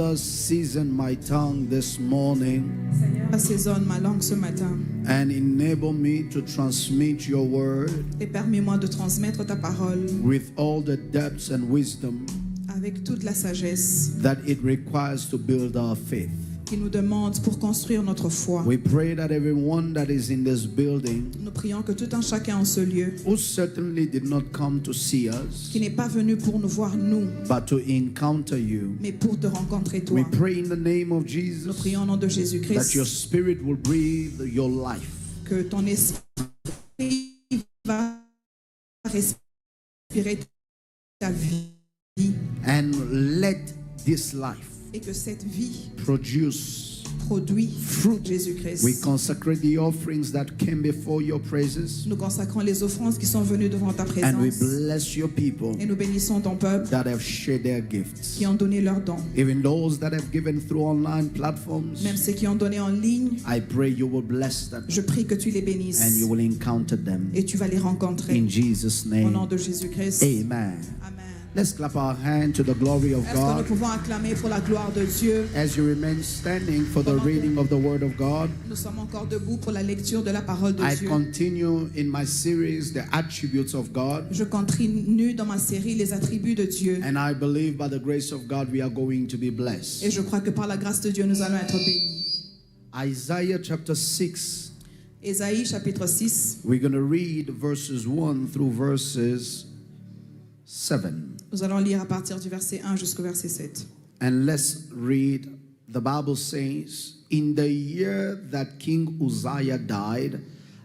Father, season my tongue this morning. Seigneur, assaisonne ma langue ce matin. And enable me to transmit your word. Et permets-moi de transmettre ta parole. With all the depths and wisdom. Avec toute la sagesse. That it requires to build our faith. Qui nous demande pour construire notre foi. We pray that everyone that is in this building, nous prions que tout un chacun en ce lieu, who certainly did not come to see us, qui n'est pas venu pour nous voir nous, but to encounter you, mais pour te rencontrer toi. We pray in the name of Jesus, nous prions au nom de Jésus-Christ, that your spirit will breathe your life, que ton esprit va respirer ta vie, and let this life et que cette vie produit fruit. Jésus-Christ. We consecrate the offerings that came before your praises. Nous consacrons les offrandes qui sont venues devant ta présence. And we bless your people. Et nous bénissons ton peuple that have shared their gifts. Qui ont donné leurs dons. Even those that have given through online platforms. Même ceux qui ont donné en ligne. I pray you will bless them. Je prie que tu les bénisses. And you will encounter them. Et tu vas les rencontrer. In Jesus' name. Au nom de Jésus-Christ. Amen. Amen. Let's clap our hand to the glory of God. God. Est-ce que nous pouvons acclamer pour la gloire de Dieu? As you remain standing for the reading of the Word of God. Nous sommes encore debout pour la lecture de la parole de Dieu. I continue in my series the attributes of God. Je continue dans ma série les attributs de Dieu. And I believe by the grace of God we are going to be blessed. Et je crois que par la grâce de Dieu nous allons être bénis. Isaiah chapter 6. Ésaïe chapitre 6. We're going to read verses 1 through verses 7. Nous allons lire à partir du verset 1 jusqu'au verset 7. And let's read. The Bible says, in the year that King Uzziah died,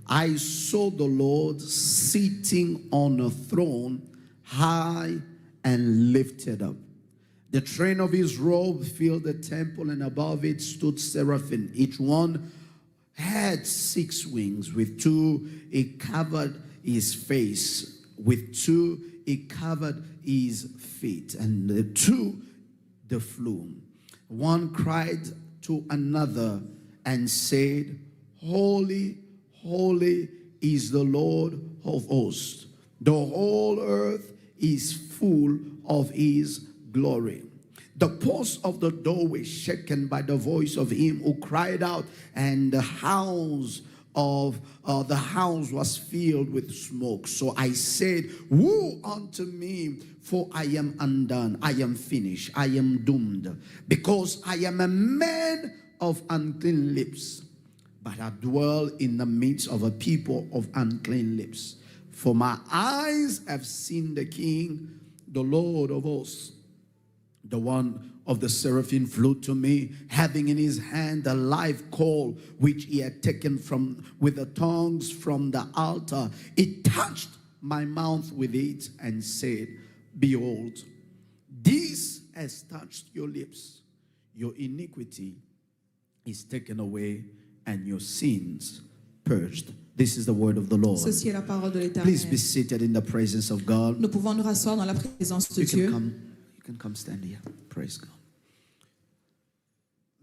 I saw the Lord sitting on a throne, high and lifted up. The train of his robe filled the temple, and above it stood seraphim. Each one had 6 wings. With 2 he covered his face. With 2 he covered his feet, and the 2 they flew. One cried to another and said, Holy, holy is the Lord of hosts. The whole earth is full of his glory. The posts of the door were shaken by the voice of him who cried out, and the house was filled with smoke. So I said, woe unto me, for I am undone, I am finished, I am doomed, because I am a man of unclean lips, but I dwell in the midst of a people of unclean lips. For my eyes have seen the King, the Lord of hosts. The one of the seraphim flew to me, having in his hand a live coal, which he had taken with the tongs from the altar. He touched my mouth with it and said, Behold, this has touched your lips. Your iniquity is taken away, and your sins purged. This is the word of the Lord. Ceci est la parole de l'Éternel. Please be seated in the presence of God. Nous pouvons nous rasseoir dans la présence de Dieu. You can come stand here. Praise God.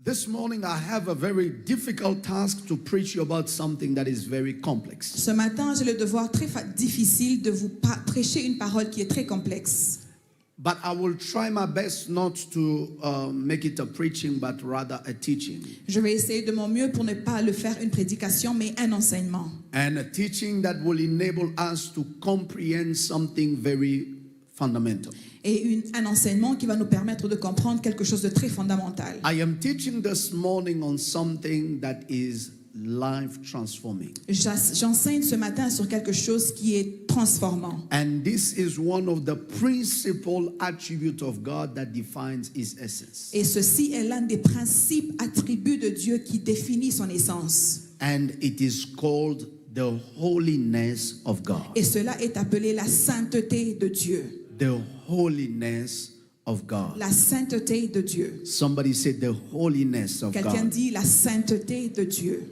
This morning I have a very difficult task to preach you about something that is very complex. Ce matin, j'ai le devoir très difficile de vous prêcher une parole qui est très complexe. But I will try my best not to make it a preaching, but rather a teaching. Je vais essayer de mon mieux pour ne pas le faire une prédication, mais un enseignement. And a teaching that will enable us to comprehend something very fundamental. Et un enseignement qui va nous permettre de comprendre quelque chose de très fondamental. I am teaching this morning on something that is life transforming. J'enseigne ce matin sur quelque chose qui est transformant. And this is one of the principal attributes of God that defines his essence. Et ceci est l'un des principes attributs de Dieu qui définit son essence. And it is called the holiness of God. Et cela est appelé la sainteté de Dieu. The holiness of God. La sainteté de Dieu. Somebody said the holiness of God. Quelqu'un dit la sainteté de Dieu.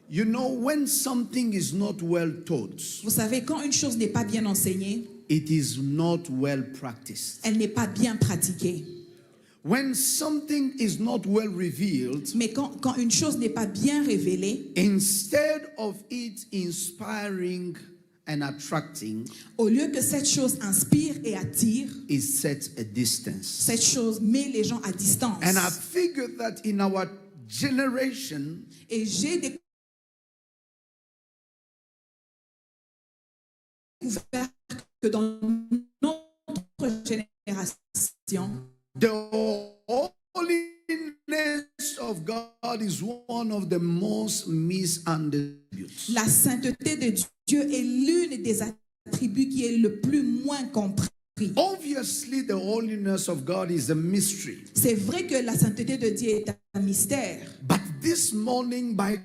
You know, when something is not well taught, vous savez, quand une chose n'est pas bien enseignée, it is not well practiced. Elle n'est pas bien pratiquée. When something is not well revealed, mais quand une chose n'est pas bien révélée, instead of it inspiring and attracting, au lieu que cette chose inspire et attire, it sets a distance. cette chose met les gens à distance. And I figured that in our generation, Et j'ai découvert que dans notre génération, the holiness of God is one of the most misunderstood. la sainteté de Dieu est l'une des attributs qui est le plus moins compris. Obviously, the holiness of God is a mystery. C'est vrai que la sainteté de Dieu est un mystère. But this morning, by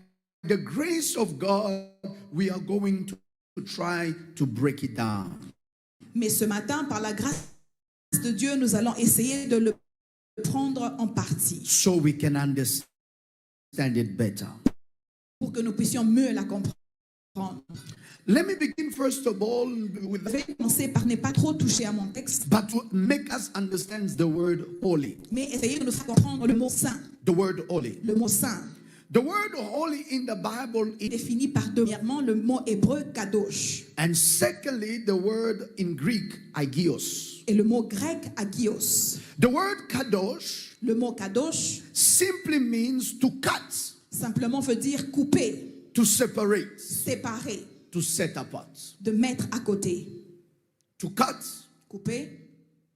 the grace of God, we are going to try to break it down. Mais ce matin, par la grâce de Dieu, nous allons essayer de le prendre en partie So we can understand it better. pour que nous puissions mieux la comprendre. Let me begin first of all with Je vais commencer par ne pas trop toucher à mon texte, but to make us understand the word holy. mais essayer de nous faire comprendre le mot saint. The word holy. Le mot saint The word holy in the Bible est is, défini par premièrement le mot hébreu kadosh and secondly the word in Greek agios. et le mot grec agios. The word kadosh Le mot kadosh simply means to cut, simplement veut dire couper, to separate, séparer, to set apart. de mettre à côté. To cut, Couper,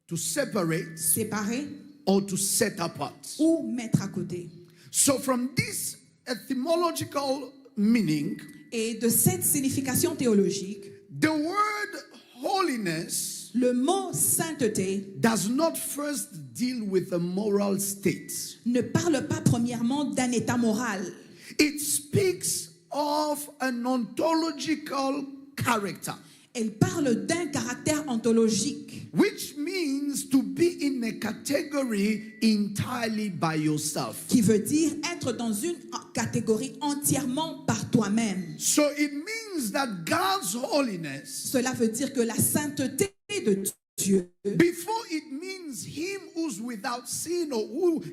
to separate, séparer or to set apart. ou mettre à côté. So from this etymological meaning, Et de cette signification théologique, the word holiness le mot sainteté does not first deal with a moral state. ne parle pas premièrement d'un état moral. It speaks of an ontological character, Elle parle d'un caractère ontologique, which means to be in a category entirely by yourself. qui veut dire être dans une catégorie entièrement par toi-même. So it means that God's holiness, Cela veut dire que la sainteté de Dieu, before it means him who's without sin or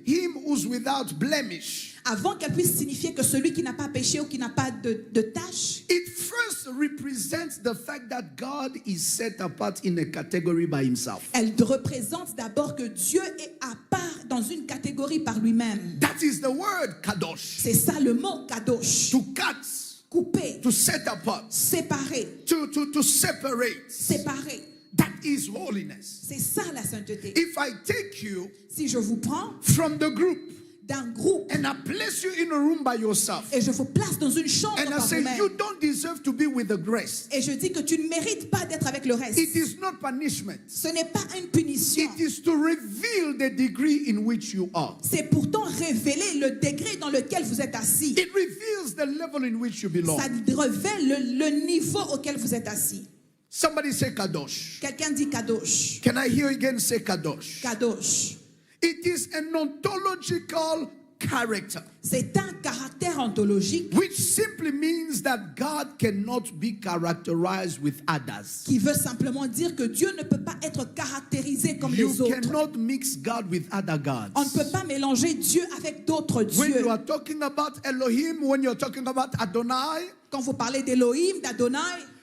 him who's without blemish, avant qu'elle puisse signifier que celui qui n'a pas péché ou qui n'a pas de tâche, it first represents the fact that God is set apart in a category by himself. elle représente d'abord que Dieu est à part dans une catégorie par lui-même. That is the word kadosh. C'est ça le mot kadosh. To cut, Couper, to set apart, séparer, to separate. séparer. That is holiness. C'est ça la sainteté. If I take you Si je vous prends from the group d'un groupe and I place you in a room by yourself et je vous place dans une chambre and I par say vous-même you don't deserve to be with the rest, et je dis que tu ne mérites pas d'être avec le reste, it is not punishment. ce n'est pas une punition. It is to reveal the degree in which you are. C'est pourtant révéler le degré dans lequel vous êtes assis. It reveals the level in which you belong. Ça révèle le niveau auquel vous êtes assis. Somebody say kadosh. Quelqu'un dit kadosh. Can I hear again say kadosh? Kadosh. It is an ontological character, C'est un caractère ontologique which simply means that God cannot be characterized with others. qui veut simplement dire que Dieu ne peut pas être caractérisé comme You les autres. cannot mix God with other gods. On ne peut pas mélanger Dieu avec d'autres When dieux. you are talking about Elohim, when you're talking about Adonai, Quand vous parlez d'Élohim, d'Adonai,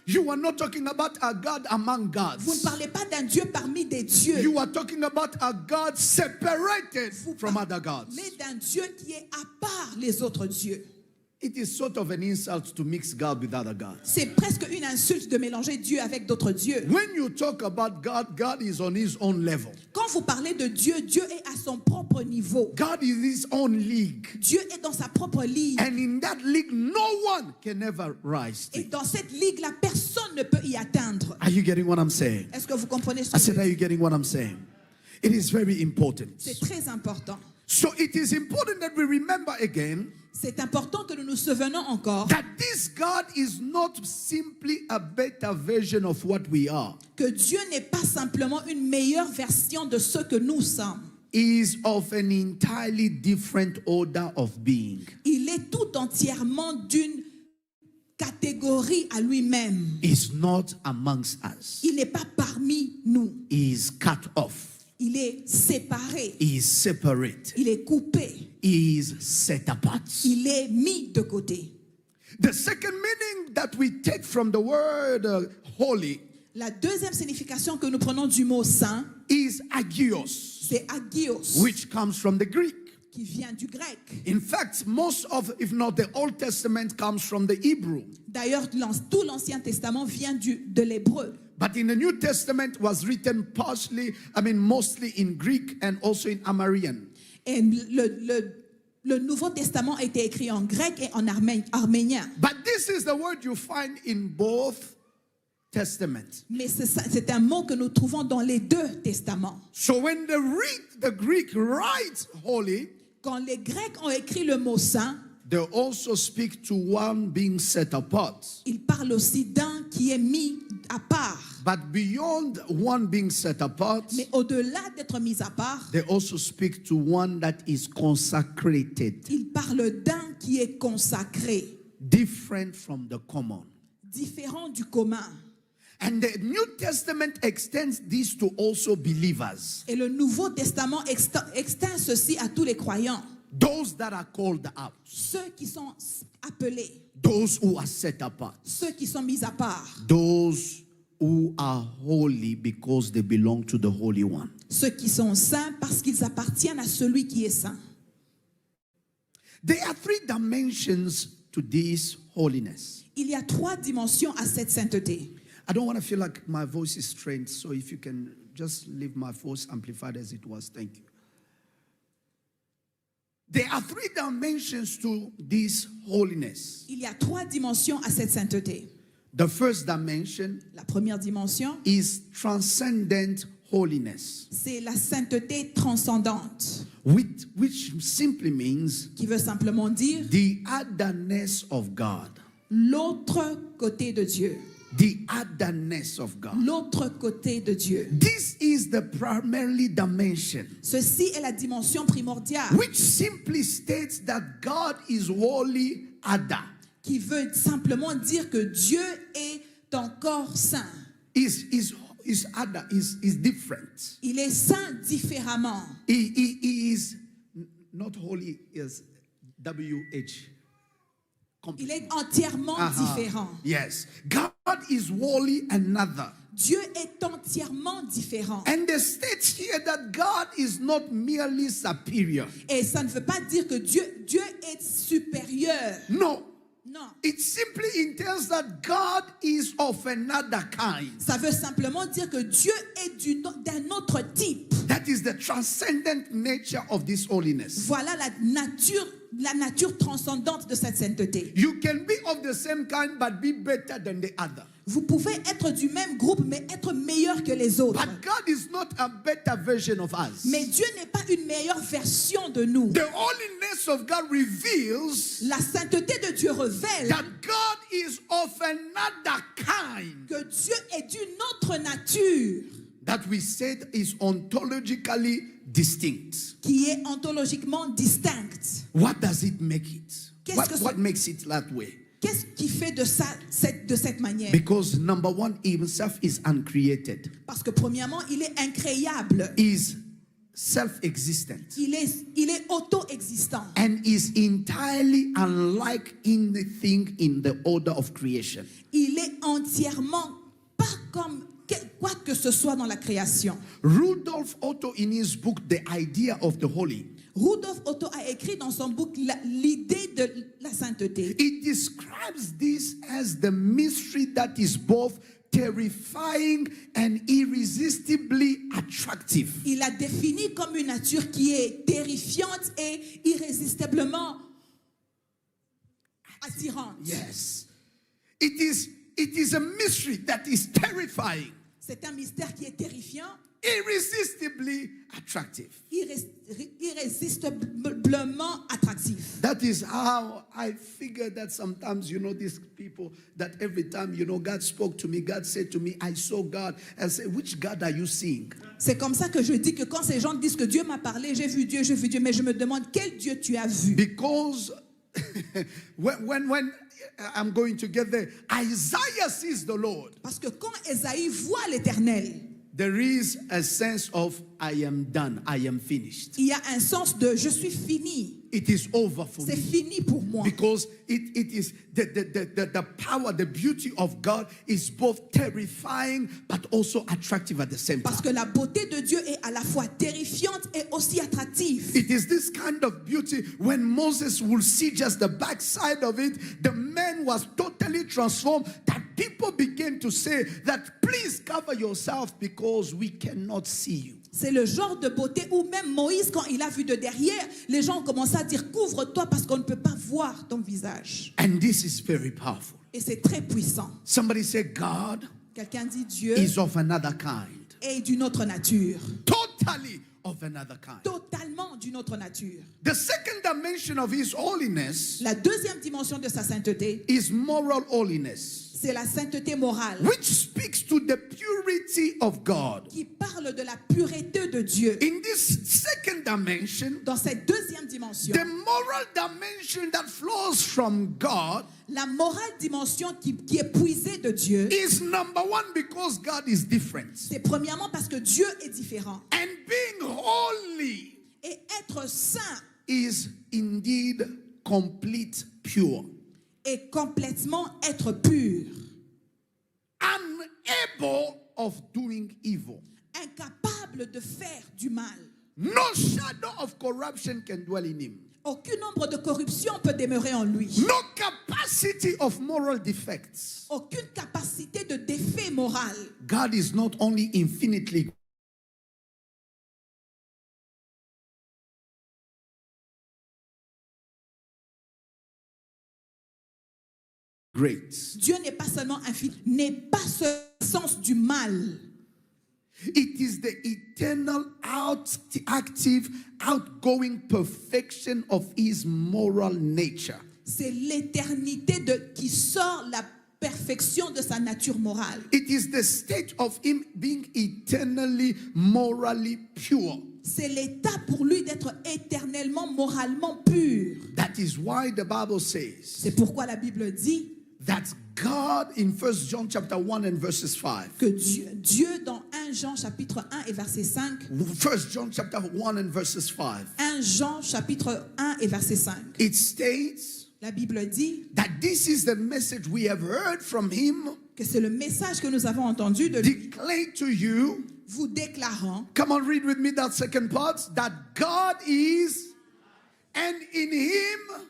you are not talking about a God among vous ne gods. parlez pas d'un Dieu parmi des dieux, You are talking about a God separated from other gods. mais d'un Dieu qui est à part les autres dieux. It is sort of an insult to mix God with other gods. C'est presque une insulte de mélanger Dieu avec d'autres dieux. When you talk about God, God is on his own level. Quand vous parlez de Dieu, Dieu est à son propre niveau. God is his own league. Dieu est dans sa propre ligue. And in that league, no one can ever rise to Et it. dans cette ligue-là, personne ne peut y atteindre. Are you getting what I'm saying? Est-ce que vous comprenez ce I que je said, veux are dire? you getting what I'm saying? It is very important. C'est très important. So it is important that we remember again C'est important que nous nous souvenions encore that this God is not simply a better version of what we are. que Dieu n'est pas simplement une meilleure version de ce que nous sommes. He is of an entirely different order of being. Il est tout entièrement d'une catégorie à lui-même. He is not amongst us. Il n'est pas parmi nous. He is cut off. Il est séparé. He is separate. Il est coupé. He is set apart. Il est mis de côté. The second meaning that we take from the word holy La deuxième signification que nous prenons du mot saint, is agios, c'est agios, which comes from the Greek. qui vient du grec. In fact, most of, if not the Old Testament, comes from the Hebrew. D'ailleurs, tout l'Ancien Testament vient de l'hébreu. But in the New Testament was written mostly in Greek and also in Amarian. Et le Nouveau Testament a été écrit en grec et en arménien. But this is the word you find in both Testaments. Mais c'est un mot que nous trouvons dans les deux testaments. So when the Greek writes holy, Quand les Grecs ont écrit le mot saint, they also speak to one being set apart. ils parlent aussi d'un qui est mis à part. But beyond one being set apart, Mais au-delà d'être mis à part, they also speak to one that is consecrated, ils parlent d'un qui est consacré, different from the common. différent du commun. And the New Testament extends this to also believers, Et le Nouveau Testament extend ceci à tous les croyants, those that are called out, ceux qui sont appelés, those who are set apart, ceux qui sont mis à part, those who are holy because they belong to the Holy One. ceux qui sont saints parce qu'ils appartiennent à celui qui est saint. There are three dimensions to this holiness. Il y a trois dimensions à cette sainteté. I don't want to feel like my voice is strained, so if you can just leave my voice amplified as it was, thank you. There are three dimensions to this holiness. Il y a trois dimensions à cette sainteté. The first dimension La première dimension, is transcendent holiness, c'est la sainteté transcendante, which simply means qui veut simplement dire the otherness of God. l'autre côté de Dieu. The otherness of God. L'autre côté de Dieu. This is the primary dimension, Ceci est la dimension primordiale which simply states that God is wholly other. qui veut simplement dire que Dieu est encore saint. Is other, is different. Il est saint différemment. He is not holy, is WH. Il est entièrement différent. Yes. God is wholly another. Dieu est entièrement différent. And the states here that God is not merely superior. Et ça ne veut pas dire que Dieu est supérieur. No. Non. It simply entails that God is of another kind. Ça veut simplement dire que Dieu est d'un autre type. That is the transcendent nature of this holiness. Voilà la nature transcendante de cette sainteté. You can be of the same kind but be better than the other. Vous pouvez être du même groupe mais être meilleur que les autres. But God is not a better version of us. Mais Dieu n'est pas une meilleure version de nous. The holiness of God reveals La sainteté de Dieu révèle that God is of another kind. que Dieu est d'une autre nature That we said is ontologically distinct. qui est ontologiquement distincte. What does it make it? Qu'est-ce que What makes it that way? Qu'est-ce qui fait de cette manière? Because number one, himself is uncreated. Parce que premièrement, il est incréable. Is self-existent. Il est auto-existant. And is entirely unlike anything in the order of creation. Il est entièrement pas comme quoi que ce soit dans la création. Rudolf Otto, in his book, The Idea of the Holy, Rudolf Otto a écrit dans son book l'idée de la sainteté. it describes this as the mystery that is both terrifying and irresistibly attractive. Il la définit comme une nature qui est terrifiante et irrésistiblement attirante. Yes. It is a mystery that is terrifying, C'est un mystère qui est terrifiant, irresistibly attractive. irrésistiblement attractif. That is how I figure that sometimes, these people, that every time, God spoke to me, God said to me, I saw God. I say, which God are you seeing? C'est comme ça que je dis que quand ces gens disent que Dieu m'a parlé, j'ai vu Dieu, mais je me demande quel Dieu tu as vu. Because when I'm going to get there, Isaiah sees the Lord. Parce que quand Ésaïe voit l'Éternel, There is a sense of I am done, I am finished. il y a un sens de je suis fini. it is over for C'est me. fini pour moi. Because it is the power, the beauty of God is both terrifying but also attractive at the same Parce time. que la beauté de Dieu est à la fois terrifiante et aussi attractive. It is this kind of beauty when Moses will see just the backside of it, the man was totally transformed, that people begin to say that please cover yourself because we cannot see you. C'est le genre de beauté où même Moïse, quand il a vu de derrière, les gens ont commencé à dire couvre-toi parce qu'on ne peut pas voir ton visage. And this is very powerful. Et c'est très puissant. Somebody say God Quelqu'un dit Dieu is of another kind. est d'une autre nature. Totally of another kind. Totalement d'une autre nature. The second dimension of his holiness La deuxième dimension de sa sainteté, is moral holiness, c'est la sainteté morale which speaks to the purity of God. qui parle de la pureté de Dieu. In this second dimension, Dans cette deuxième dimension, the moral dimension that flows from God la morale dimension qui est puisée de Dieu, is number one because God is different. c'est premièrement parce que Dieu est différent. And being holy Et être saint is indeed complete pure. et complètement être pur, Unable of doing evil. incapable de faire du mal. No shadow of corruption can dwell in him. Aucune ombre de corruption peut demeurer en lui. No capacity of moral defects. Aucune capacité de défait moral. God is not only infinitely great. Dieu n'est pas seulement infini, n'est pas ce sens du mal. It is the eternal, active, outgoing perfection of his moral nature. C'est l'éternité qui sort la perfection de sa nature morale. It is the state of him being eternally, morally pure. C'est l'état pour lui d'être éternellement, moralement pur. That is why the Bible says C'est pourquoi la Bible dit that God in 1 John chapter 1 and verses 5. que Dieu dans 1 Jean chapitre 1 et verset 5, 1 John chapter 1 and verses 5. 1 Jean chapitre 1 et verset 5, It states la Bible dit that this is the message we have heard from him, que c'est le message que nous avons entendu de lui, declared to you. vous déclarant, Come on, read with me that second part. That God is, and in him.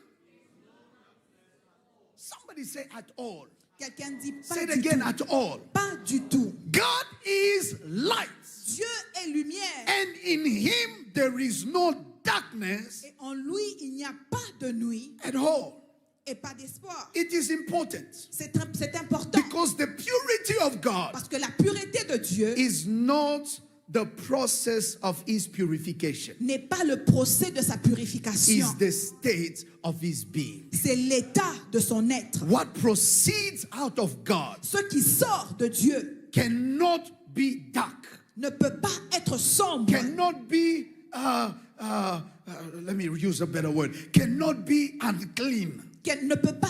Somebody say at all. quelqu'un dit pas Say it du again, tout, at all. pas du tout. God is light, Dieu est lumière and in him there is no darkness et en lui il n'y a pas de nuit at all. et pas d'espoir. It is important C'est important because the purity of God parce que la pureté de Dieu is not the process of his purification. n'est pas le procès de sa purification. Is the state of his being. C'est l'état de son être. What proceeds out of God Ce qui sort de Dieu cannot be dark, ne peut pas être sombre, cannot be, let me use a better word, cannot be unclean, qu'elle ne peut pas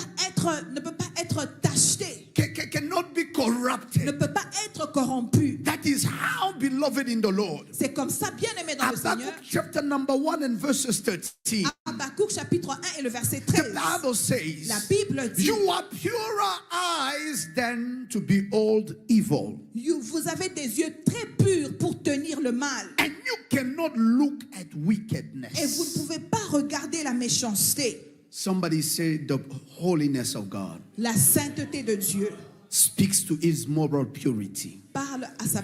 être tacheté, cannot be corrupted. ne peut pas être corrompu. That is how beloved in the Lord. C'est comme ça, bien aimé dans le Seigneur. Habakkuk chapter number 1 and verses 13. Habakkuk chapitre 1 et le verset The 13. Bible says, La Bible dit, you are purer eyes than to behold evil. vous avez des yeux très purs pour tenir le mal. And you cannot look at Et vous ne wickedness. pouvez pas regarder la méchanceté. Somebody say the holiness of God La sainteté de Dieu speaks to his moral purity. parle à sa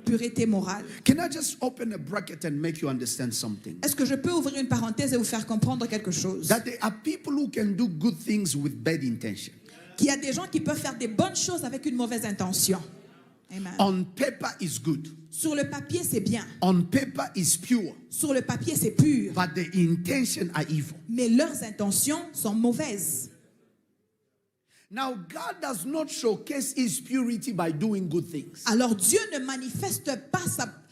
pureté morale. Can I just open a bracket and make you understand something? Est-ce que je peux ouvrir une parenthèse et vous faire comprendre quelque chose? That there are people who can do good things with bad intention. Qu'il y a des gens qui peuvent faire des bonnes choses avec une mauvaise intention. Amen. On paper is good. Sur le papier, c'est bien. On paper is pure. Sur le papier, c'est pur. But the intention are evil. Mais leurs intentions sont mauvaises. Now, God does not showcase his purity by doing good things. Alors Dieu ne manifeste pas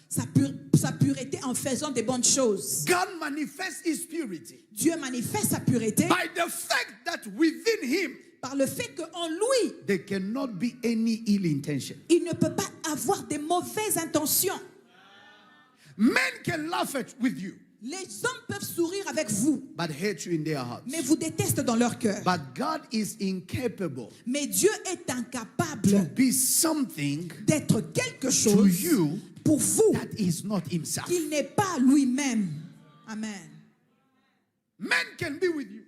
sa pureté en faisant des bonnes choses. God manifests his purity Dieu manifeste sa pureté by the fact that within him par le fait qu'en lui, there cannot be any ill intention. il ne peut pas avoir des mauvaises intentions. Men can laugh with you. Les hommes peuvent sourire avec vous, but hate you in their hearts. mais vous détestent dans leur cœur. But God is incapable Mais Dieu est to incapable be something d'être quelque to chose you pour vous that is not himself. qu'il n'est pas lui-même. Amen. Men can be with you,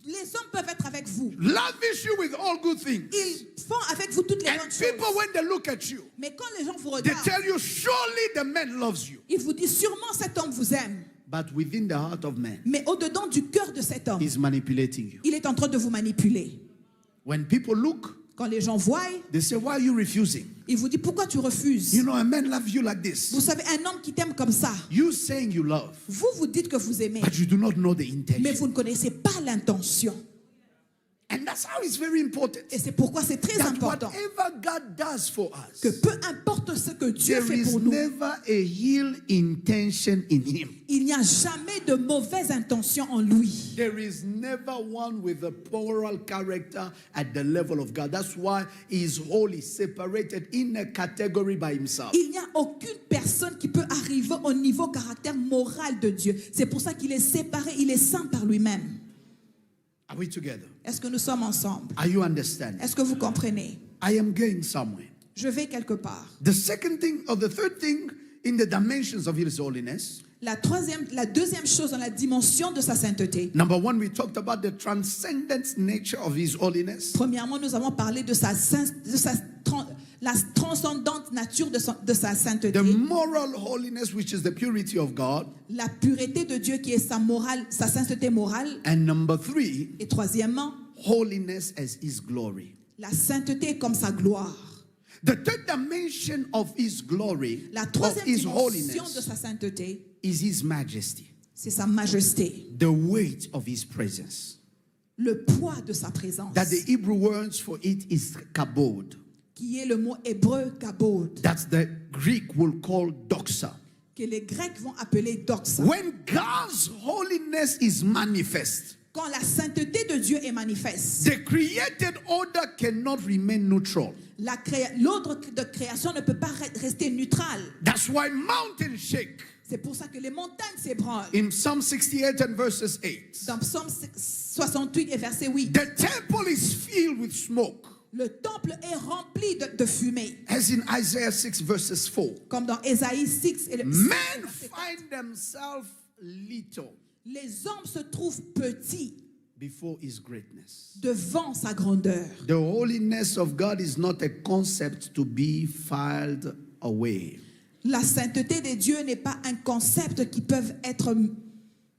Les hommes peuvent être avec vous. lavish you with all good things. Ils font avec vous toutes les And bonnes people, choses. when they look at you, Mais quand les gens vous they regardent, tell you, surely the man loves you. ils vous disent sûrement cet homme vous aime. But within the heart of man, Mais au-dedans du cœur de cet homme, he's manipulating you. il est en train de vous manipuler. When people look, Quand les gens voient, they say, why are you refusing? ils vous disent pourquoi tu refuses. You know, a man loves you like this. Vous savez, un homme qui t'aime comme ça, You saying you love, vous vous dites que vous aimez, but you do not know the mais intention. vous ne connaissez pas l'intention. And that's how it's very important. Et c'est pourquoi c'est très That important whatever God does for que us, peu importe ce que Dieu there fait is pour nous, never a ill intention in him. il n'y a jamais de mauvaise intention en lui. There is never one with a moral character at the level of God. That's why he is holy, separated in a category by himself. Il n'y a aucune personne qui peut arriver au niveau caractère moral de Dieu. C'est pour ça qu'il est séparé, il est saint par lui-même. Are we together? Est-ce que nous sommes ensemble? Are you understanding? Est-ce que vous comprenez? I am going somewhere. Je vais quelque part. The second thing or the third thing in the dimensions of his holiness. La deuxième chose dans la dimension de sa sainteté. Number one, we talked about the transcendent nature of his holiness. Premièrement, nous avons parlé de la transcendante nature de sa sainteté. The moral holiness, which is the purity of God. La pureté de Dieu qui est sa sainteté morale. And number three, Et troisièmement, holiness as his glory. la sainteté comme sa gloire. The third dimension of his glory, La of troisième his dimension holiness, de sa sainteté, is his majesty, c'est sa majesté, the weight of his presence. le poids de sa présence, That the Hebrew words for it is kabod. qui est le mot hébreu kabod, That the Greek will call doxa. que les Grecs vont appeler doxa. When God's holiness is manifest, Quand la sainteté de Dieu est manifeste, the created order cannot remain neutral. l'ordre de création ne peut pas rester neutral. That's why mountains shake. C'est pour ça que les montagnes s'ébranlent. In Psalm 68 and verses 8, Dans Psaume 68 et verset 8, the temple is filled with smoke. le temple est rempli de fumée. As in Isaiah 6 verses 4. Comme dans Ésaïe 6 et le Men find themselves little les hommes se trouvent petits before his greatness. devant sa grandeur. The holiness of God is not a concept to be filed away. La sainteté de Dieu n'est pas un concept qui peut être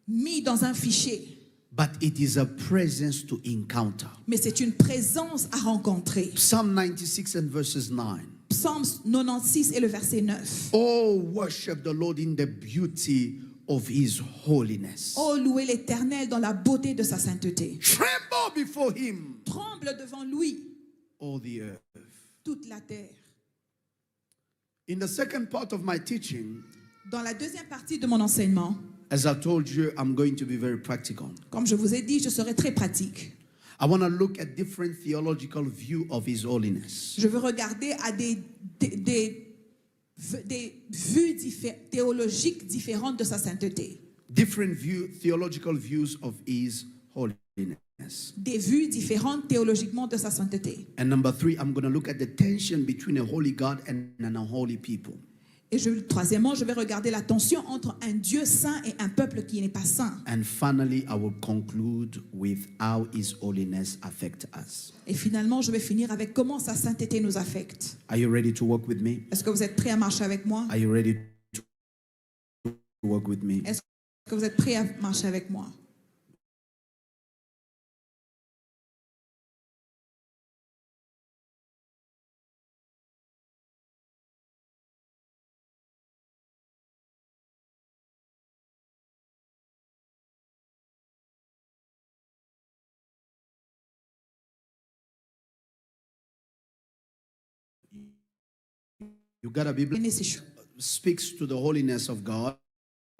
mis dans un fichier, But it is a presence to encounter. mais c'est une présence à rencontrer. Psalm 96 and verses 9. Psaume 96 et le verset 9. Oh, worship the Lord in the beauty of his holiness. Oh, louez l'Éternel dans la beauté de sa sainteté. Tremble before him, Tremble devant lui all the earth. toute la terre. In the second part of my teaching, Dans la deuxième partie de mon enseignement, as I told you, I'm going to be very practical. comme je vous ai dit, je serai très pratique. I want to look at different theological view of his holiness. Je veux regarder à des vues théologiques différentes de sa sainteté. Different theological views of his holiness. Des vues différentes théologiquement de sa sainteté. And number three, I'm going to look at the tension between a holy God and an unholy people. Et troisièmement, je vais regarder la tension entre un Dieu saint et un peuple qui n'est pas saint. And finally, I will conclude with how his holiness affects us. Et finalement, je vais finir avec comment sa sainteté nous affecte. Are you ready to walk with me? Est-ce que vous êtes prêts à marcher avec moi? Are you ready to walk with me? Est-ce que vous êtes prêts à marcher avec moi? You got a Bible? Speaks to the holiness of God,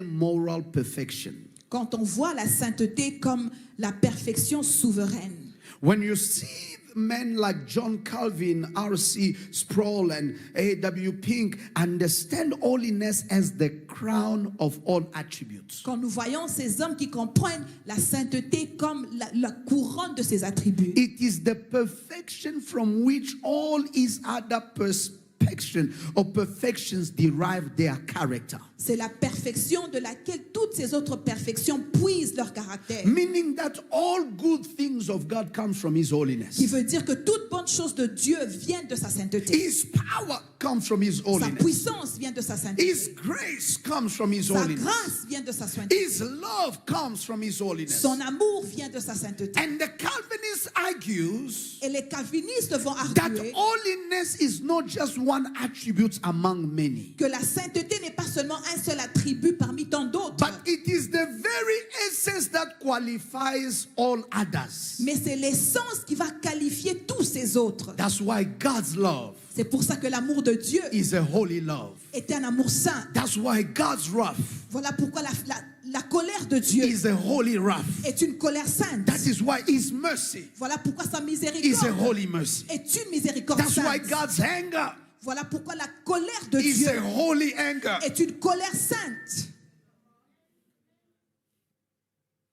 moral perfection. Quand on voit la sainteté comme la perfection souveraine. When you see men like John Calvin, R.C. Sproul, and A.W. Pink understand holiness as the crown of all attributes. Quand nous voyons ces hommes qui comprennent la sainteté comme la couronne de ses attributs, It is the perfection from which all his other perfection or perfections derive their character. c'est la perfection de laquelle toutes ces autres perfections puisent leur caractère. Meaning that all good things of God comes from his Qui holiness. veut dire que toute bonne chose de Dieu vient de sa sainteté. His power comes from his Sa holiness. puissance vient de sa sainteté. His grace comes from his Sa holiness. grâce vient de sa sainteté. His love comes from his holiness. Son amour vient de sa sainteté. And the Calvinist argues Et les calvinistes vont that arguer holiness is not just one attribute among many, que la sainteté n'est pas seulement un seul attribut parmi tant d'autres, but it is the very essence that qualifies all others. mais c'est l'essence qui va qualifier tous ces autres. That's why God's love C'est pour ça que l'amour de Dieu is a holy love. est un amour saint. That's why God's wrath Voilà pourquoi la colère de Dieu is a holy wrath. est une colère sainte. That is why his mercy Voilà pourquoi sa is a miséricorde holy mercy. est une miséricorde That's why sainte. God's anger Voilà pourquoi la colère de is Dieu a holy anger. est une colère sainte.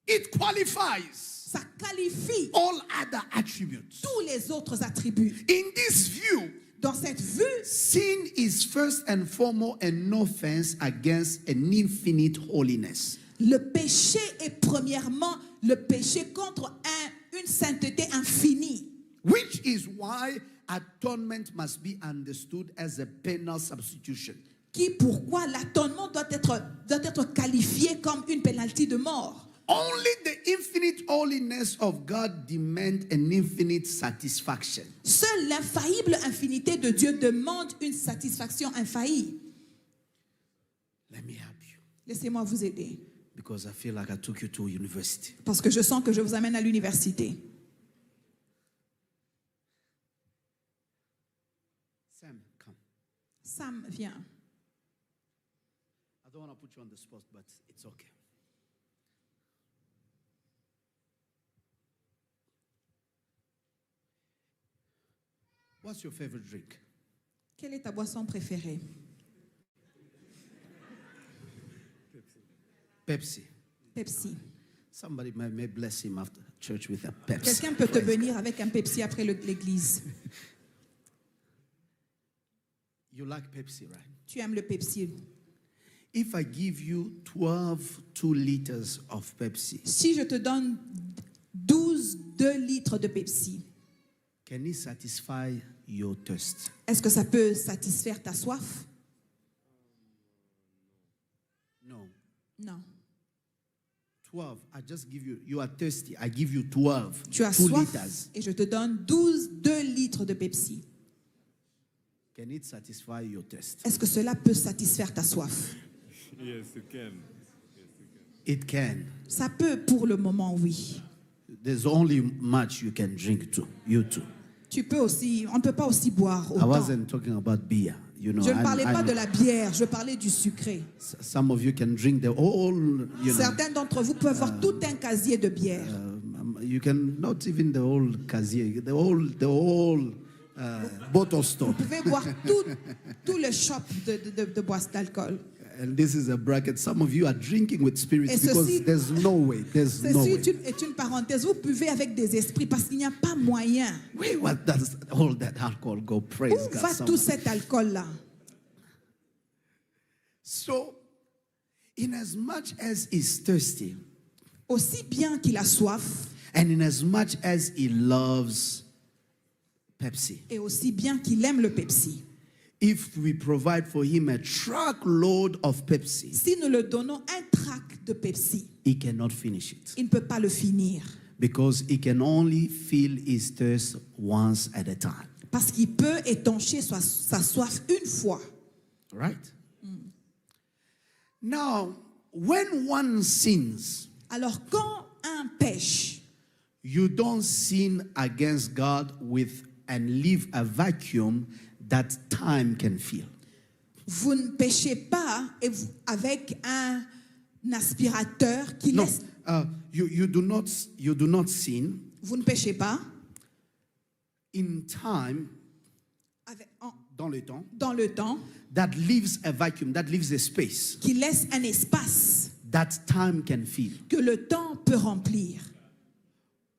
It qualifies Ça qualifie all other attributes. tous les autres attributs. In this view, Dans cette vue, sin is first and foremost an offense against an infinite holiness. le péché est premièrement le péché contre une sainteté infinie. Which is why atonement must be understood as a penal substitution. Pourquoi l'atonement doit être qualifié comme une pénalité de mort. Only the infinite holiness of God demands an infinite satisfaction. Seule l'infaillible infinité de Dieu demande une satisfaction infaillible. Let me help you, Laissez-moi vous aider, because I feel like I took you to university. parce que je sens que je vous amène à l'université. Sam, come. Sam, viens. I don't want to put you on the spot, but it's okay. What's your favorite drink? Quelle est ta boisson préférée? Pepsi. Pepsi. Somebody may bless him after church with a Pepsi. Quelqu'un peut te venir avec un Pepsi après l'église. You like Pepsi, right? Tu aimes le Pepsi. If I give you 2 liters of Pepsi, Si je te donne 2 litres de Pepsi, can it satisfy your thirst? est-ce que ça peut satisfaire ta soif? No. Non. 12. I just give you, you are thirsty. I give you 12. Tu as 2 soif liters. et je te donne 2 litres de Pepsi. Can it satisfy your thirst? Est-ce que cela peut satisfaire ta soif? Yes, it can. It can. Ça peut pour le moment, oui. There's only much you can drink too. You too. Tu peux aussi, on ne peut pas aussi boire I autant. wasn't talking about beer. You know, Je ne parlais I pas know. de la bière, je parlais du sucré. Some of you can drink the whole, you know, Certains d'entre vous peuvent avoir tout un casier de bière. you can not even the whole casier, the whole bottle store. Vous pouvez boire tout le shop de boissons d'alcool. And this is a bracket. Some of you are drinking with spirits Et because ceci- there's no way. There's no Ceci way. est une parenthèse. Vous buvez avec des esprits parce qu'il n'y a pas moyen. Wait, what does all that alcohol go? Praise Où God. va Someone. tout cet alcool-là? So, in as much as he's thirsty, Aussi bien qu'il a soif and in as much as he loves Pepsi, et aussi bien qu'il aime le Pepsi, if we provide for him a truckload of Pepsi, si nous le donnons un trac de Pepsi, he cannot finish it il ne peut pas le finir because he can only feel his thirst once at a time. parce qu'il peut étancher sa soif une fois. Right? Now, when one sins, Alors quand un pêche, you don't sin against God with and leave a vacuum that time can fill. vous ne péchez pas avec un aspirateur qui No, laisse. you do not sin Vous ne péchez pas in time, dans le temps, that leaves a vacuum, that leaves a space qui laisse un espace that time can fill. que le temps peut remplir.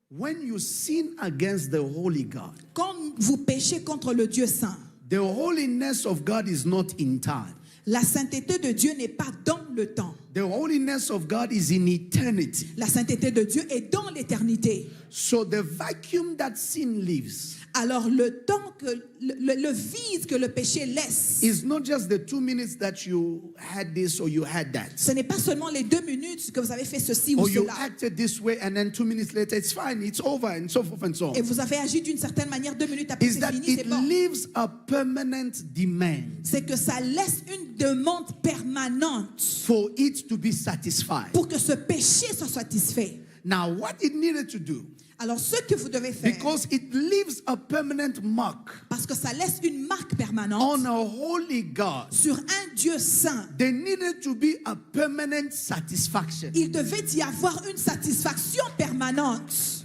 When you sin against the holy God, Quand vous péchez contre le Dieu saint, the holiness of God is not in time. la sainteté de Dieu n'est pas dans le temps. The holiness of God is in eternity. La sainteté de Dieu est dans l'éternité. So the vacuum that sin leaves Alors le temps que le vide que le péché laisse, is not just the 2 minutes that you had this or you had that. ce n'est pas seulement les 2 minutes que vous avez fait ceci ou Or you cela. acted this way and then 2 minutes later it's fine, it's over and so forth and so on. Et vous avez agi d'une certaine manière, 2 minutes après Is c'est that fini, c'est it bon. leaves a permanent demand C'est que ça laisse une demande permanente for it to be satisfied. pour que ce péché soit satisfait. Now what it needed to do, Alors ce que vous devez faire, because it leaves a permanent mark parce que ça laisse une marque permanente on a holy God, sur un Dieu saint, there needed to be a permanent satisfaction. il devait y avoir une satisfaction permanente.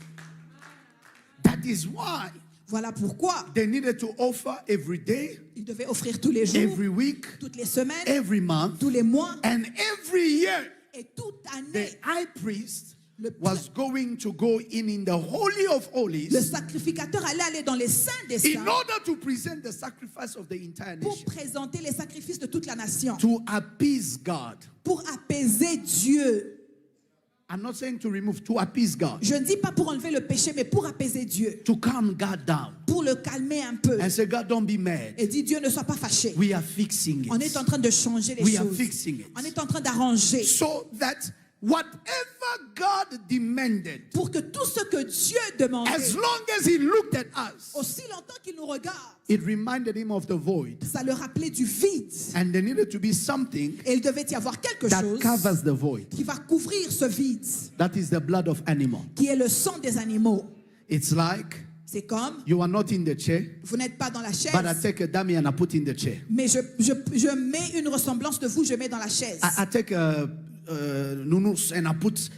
That is why Voilà pourquoi they needed to offer every day, il devait offrir tous les jours, every week, toutes les semaines, every month, tous les mois and every year. et toute The année. high priest Le, was going to go in the holy of le holies sacrificateur allait aller dans les saints des in saints order to present the sacrifice of the entire pour nation, présenter les sacrifices de toute la nation, to appease God. pour apaiser Dieu. I'm not saying to remove, to appease God, Je ne dis pas pour enlever le péché, mais pour apaiser Dieu, to calm God down pour le calmer un peu. and say, God, don't be mad. Et dit, Dieu ne soit pas fâché. We are fixing On est it en train de changer les We are choses. fixing it. On est en train d'arranger so that whatever God demanded, pour que tout ce que Dieu demandait, as long as He looked at us, aussi longtemps qu'il nous regarde, it reminded Him of the void. ça le rappelait du vide. And there needed to be something Et il devait y avoir quelque that chose covers the void. qui va couvrir ce vide, That is the blood of animal. qui est le sang des animaux. It's like C'est comme, you are not in the chair, vous n'êtes pas dans la chaise, but I take a dummy and I put in the chair. mais je mets une ressemblance de vous, je mets dans la chaise. I take a nunus and I put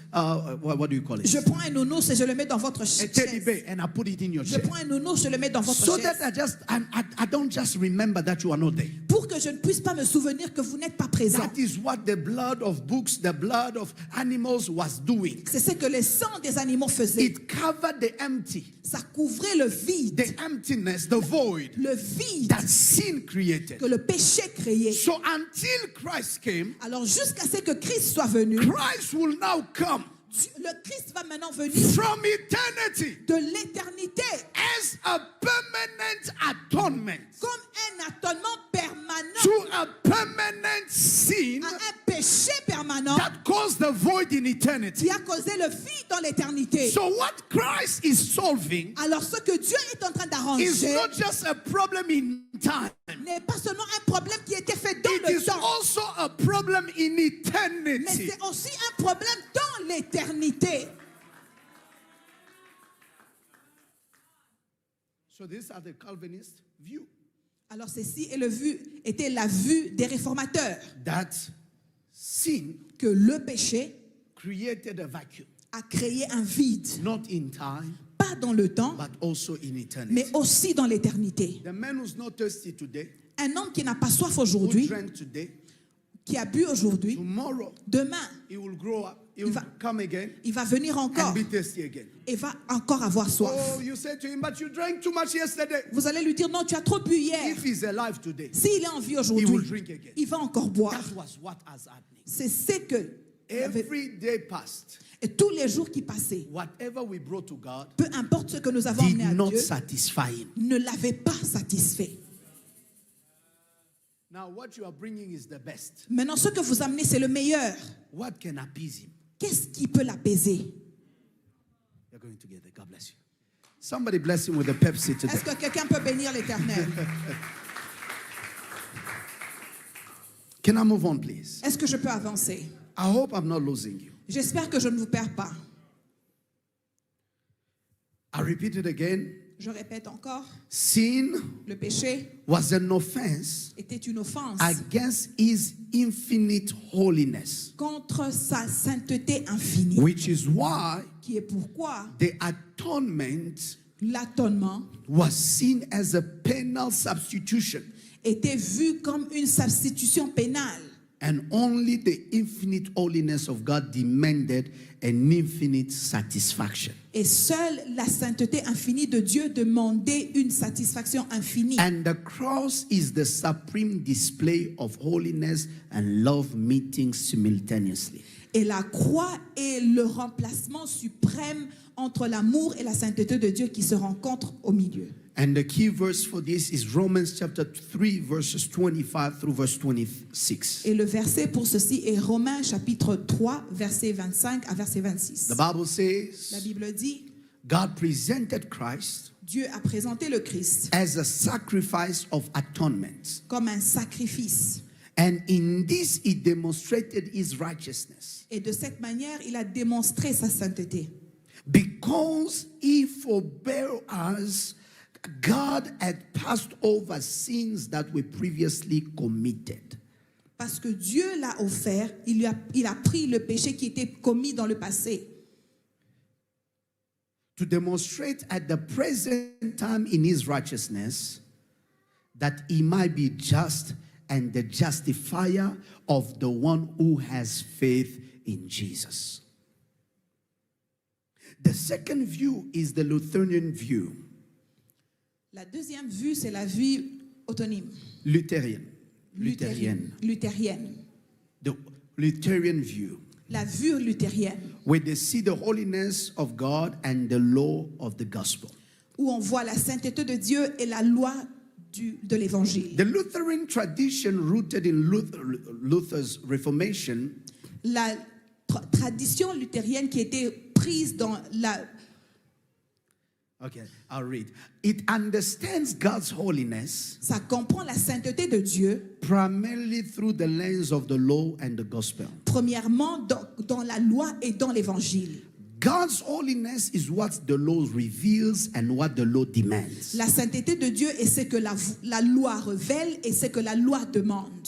what do you call it? Je prends un nounours et je le mets dans votre A chaise. teddy bear and I put it in your Je chair. prends un nounours, je le mets dans votre So chaise. that I don't just remember that you are not there. Pour que je ne puisse pas me souvenir que vous n'êtes pas présent. That is what the blood of books, the blood of animals was doing. C'est ce que les sangs des animaux faisaient. It covered the empty, Ça couvrait le vide. the emptiness, the void Le vide that sin created. que le péché créait. So until Christ came, Alors jusqu'à ce que Christ soit venu, Christ will now come le Christ va maintenant venir from eternity de l'éternité as a permanent atonement comme un atonement permanent to a permanent sin à un péché permanent that caused the void in eternity. qui a causé le vide dans l'éternité. So what Christ is solving Alors ce que Dieu est en train is d'arranger not just a problem in time. n'est pas seulement un problème qui était fait dans It le is temps, also a problem in mais eternity. c'est aussi un problème dans l'éternité. So these are the Calvinist view Alors ceci était la vue des réformateurs, that sin que le péché created a vacuum, a créé un vide, not in time, pas dans le temps, but also in eternity. mais aussi dans l'éternité. The man who's not thirsty today, Un homme qui n'a pas soif who aujourd'hui, drank today, qui a bu aujourd'hui, tomorrow demain, he will grow up, he will va- come again il va venir encore and be thirsty again. et va encore avoir soif. Oh, you say to him, but you drank too much yesterday. Vous allez lui dire, non, tu as trop bu hier. If he's alive today, S'il est en vie he will aujourd'hui, drink again. il va encore boire. That was what has happening. C'est ce que... Every day passed, Et tous les jours qui passaient, whatever we brought to God peu importe ce que nous avons did amené à not Dieu, satisfy him. ne l'avait pas satisfait. Now what you are bringing is the best. Maintenant, ce que vous amenez, c'est le meilleur. What can appease him? Qu'est-ce qui peut l'apaiser? You're going together. God bless you. Somebody bless him with a Pepsi today. Est-ce que quelqu'un peut bénir l'Éternel? Can I move on, please? Est-ce que je peux avancer? I hope I'm not losing you. J'espère que je ne vous perds pas. I repeat it again. Je répète encore, Sin le péché was an offense était une offense against his infinite holiness, contre sa sainteté infinie, which is why qui est pourquoi the atonement L'atonement was seen as a penal substitution, était vu comme une substitution pénale. and only the infinite holiness of God demanded an infinite satisfaction. Et seule la sainteté infinie de Dieu demandait une satisfaction infinie. And the cross is the supreme display of holiness and love meeting simultaneously. Et la croix est le remplacement suprême entre l'amour et la sainteté de Dieu qui se rencontrent au milieu. And the key verse for this is Romans chapter 3, verses 25 through verse 26. Et le verset pour ceci est Romains chapitre 3, verset 25 à verset 26. The Bible La says, Bible dit, God presented Christ Dieu a présenté le Christ as a sacrifice of atonement. comme un sacrifice. And in this he demonstrated his righteousness, Et de cette manière, il a démontré sa sainteté. because he forbear us, God had passed over sins that were previously committed. Parce que Dieu l'a offert, il a pris le péché qui était commis dans le passé. To demonstrate at the present time in his righteousness that he might be just and the justifier of the one who has faith in Jesus. The second view is the Lutheran view. La deuxième vue, c'est la vue autonome. Lutherian. Luthérienne. The Lutheran view, La vue luthérienne, where they see the holiness of God and the law of the gospel. où on voit la sainteté de Dieu et la loi de l'évangile. The Lutheran tradition, rooted in Luther's Reformation, La tradition luthérienne qui était prise dans la... okay, I'll read. It understands God's holiness Ça comprend la sainteté de Dieu, primarily through the lens of the law and the gospel. premièrement dans la loi et dans l'évangile. God's holiness is what the law reveals and what the law demands. La sainteté de Dieu est ce que la loi révèle et ce que la loi demande.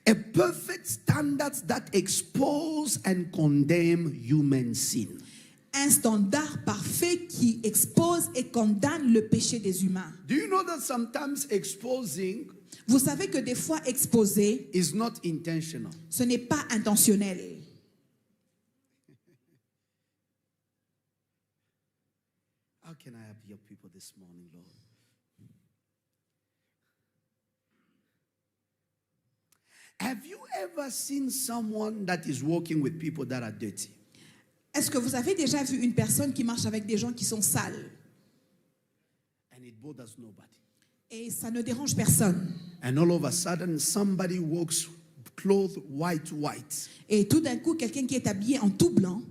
A perfect standard that exposes and condemns human sin. Un standard parfait qui expose et condamne le péché des humains. Do you know that sometimes exposing Vous savez que des fois exposer, is not intentional? ce n'est pas intentionnel. How can I help your people this morning, Lord? Have you ever seen someone that is walking with people that are dirty? Est-ce que vous avez déjà vu une personne qui marche avec des gens qui sont sales And it bothers nobody. et ça ne dérange personne? And all of a sudden, somebody walks clothed white. Et tout d'un coup, quelqu'un qui est habillé en tout blanc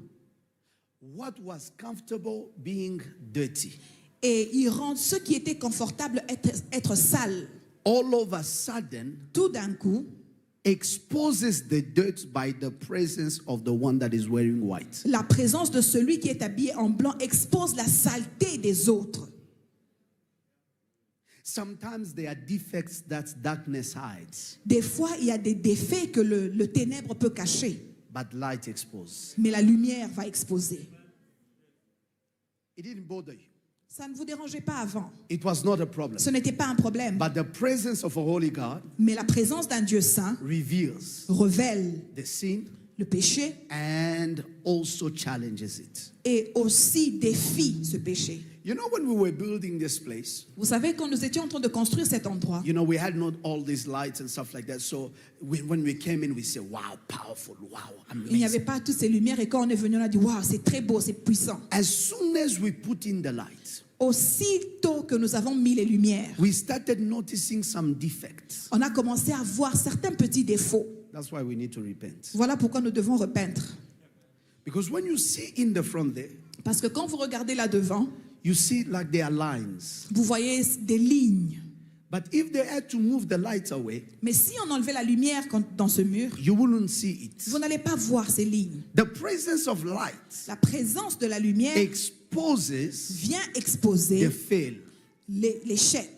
What was comfortable being dirty, et il rend ce qui était confortable être sale. all of a sudden Tout d'un coup, exposes the dirt by the presence of the one that is wearing white. la présence de celui qui est habillé en blanc expose la saleté des autres. Sometimes there are defects that darkness hides, Des fois, il y a des défaits que le ténèbre peut cacher, but light exposes. mais la lumière va exposer. It didn't bother you. Ça ne vous dérangeait pas avant. It was not a problem. Ce n'était pas un problème. But the presence of a holy God Mais la présence d'un Dieu saint reveals révèle the sin le péché and also challenges it. et aussi défie ce péché. You know, when we were building this place, Vous savez, quand nous étions en train de construire cet endroit, you know, we had not all these lights and stuff like that. So when we came in, we said, wow, powerful, wow, il n'y avait amazing. pas toutes ces lumières et quand on est venu, on a dit, waouh, c'est très beau, c'est puissant. As soon as we put in the lights, Aussitôt que nous avons mis les lumières, we started noticing some defects. on a commencé à voir certains petits défauts. That's why we need to repent. Voilà pourquoi nous devons repeindre. Because when you see in the front there, Parce que quand vous regardez là devant, you see like there are lines. vous voyez des lignes. But if they had to move the lights away, Mais si on enlevait la lumière dans ce mur, you wouldn't see it. vous n'allez pas voir ces lignes. The presence of light La présence de la lumière exposes vient the exposer fail. l'échec.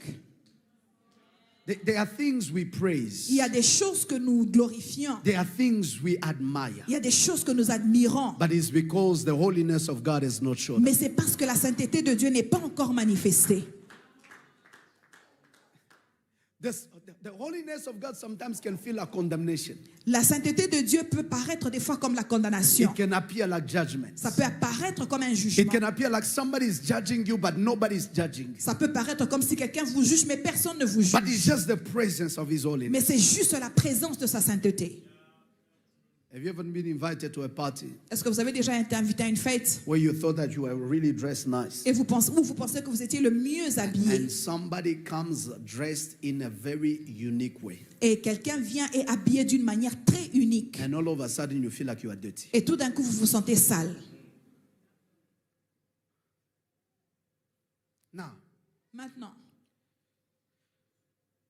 There are things we praise. Il y a des choses que nous glorifions. There are things we admire. Il y a des choses que nous admirons. But it's because the holiness of God is not shown. Mais c'est parce que la sainteté de Dieu n'est pas encore manifestée. The holiness of God sometimes can feel like condemnation. La sainteté de Dieu peut paraître des fois comme la condamnation. It can appear like judgment. Ça peut apparaître comme un It jugement. can appear like somebody is judging you, but nobody is judging you. Ça peut paraître comme si quelqu'un vous juge, mais personne ne vous juge. But it's just the presence of His holiness. Mais c'est juste la présence de sa sainteté. Have you ever been invited to a party Est-ce que vous avez déjà été invité à une fête where you thought that you were really dressed nice, et vous pensez que vous étiez le mieux habillé and somebody comes dressed in a very unique way, et quelqu'un vient et habillé d'une manière très unique and all of a sudden you feel like you are dirty? et tout d'un coup vous vous sentez sale? Now, Maintenant,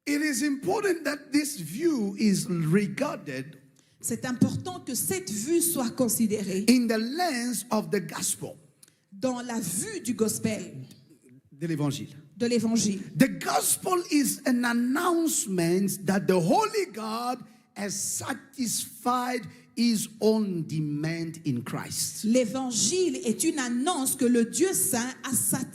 it is important that this view is regarded c'est important que cette vue soit considérée in the lens of the gospel, dans la vue du gospel, de l'évangile. de l'évangile. The gospel is an announcement that the Holy God has satisfied His own demand in Christ. L'évangile est une annonce que le Dieu saint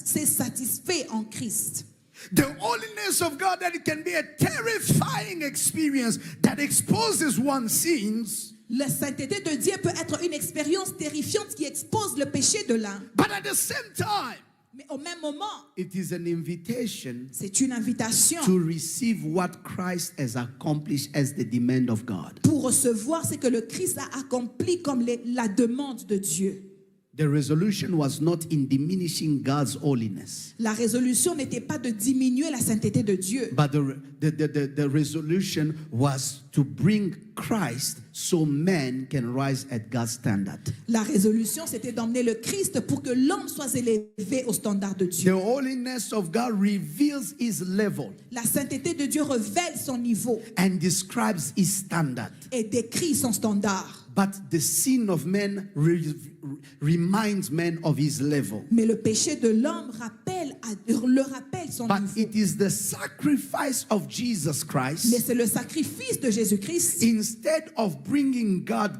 s'est satisfait en Christ. The holiness of God, that it can be a terrifying experience that exposes one's sins, La sainteté de Dieu peut être une expérience terrifiante qui expose le péché de l'un. but at the same time, Mais au même moment, it is an invitation c'est une invitation to receive what Christ has accomplished as the demand of God. pour recevoir ce que le Christ a accompli comme la demande de Dieu. The resolution was not in diminishing God's holiness, La résolution n'était pas de diminuer la sainteté de Dieu, but the resolution was to bring Christ so man can rise at God's standard. la résolution c'était d'emmener le Christ pour que l'homme soit élevé au standard de The Dieu. holiness of God reveals His level La sainteté de Dieu révèle son niveau and describes His standard. et décrit son standard. But the sin of man reminds man of his level. Mais le péché de l'homme le rappelle son But niveau. it is the sacrifice of Jesus Mais Christ, c'est le sacrifice de Jésus-Christ. instead of bringing God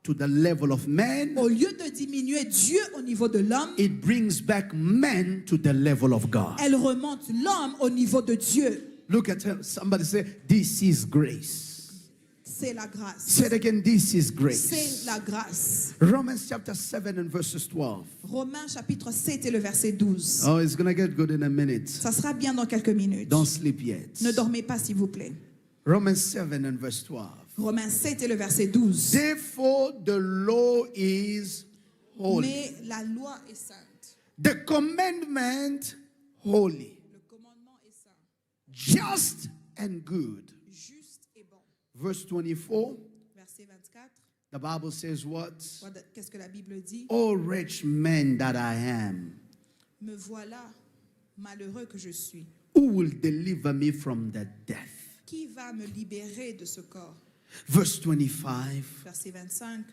to the level of man, Au lieu de diminuer Dieu au niveau de l'homme, it brings back man to the level of God. elle remonte l'homme au niveau de Dieu. Look at him. Somebody say, this is grace. C'est la grâce. Say it again, this is C'est grace. la grâce. Romans chapter 7 and verses 12. Romains chapitre 7 et le verset 12. Oh, it's going to get good in a minute. Ça sera bien dans quelques minutes. Don't sleep yet. Ne dormez pas s'il vous plaît. Romans 7 and verse 12. Romains 7 et le verset 12. Therefore, the law is holy. Mais la loi est sainte. The commandment, holy, Le commandement est saint, just and good. juste et bon. Verse 24, Verset 24. the Bible says what? Qu'est-ce que la Bible dit? O wretched man that I am, Me voilà, malheureux que je suis. who will deliver me from the death? Qui va me libérer de ce corps? Verse 25, Verset 25.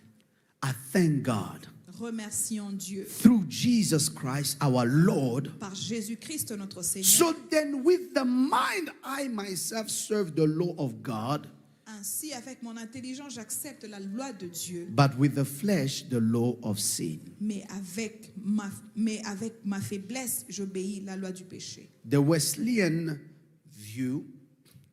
I thank God Remercions Dieu through Jesus Christ our Lord. par Jésus-Christ notre Seigneur. So then with the mind I myself serve the law of God, Ainsi, avec mon intelligence, j'accepte la loi de Dieu, but with the flesh the law of sin. mais avec ma faiblesse, j'obéis la loi du péché. The Wesleyan view,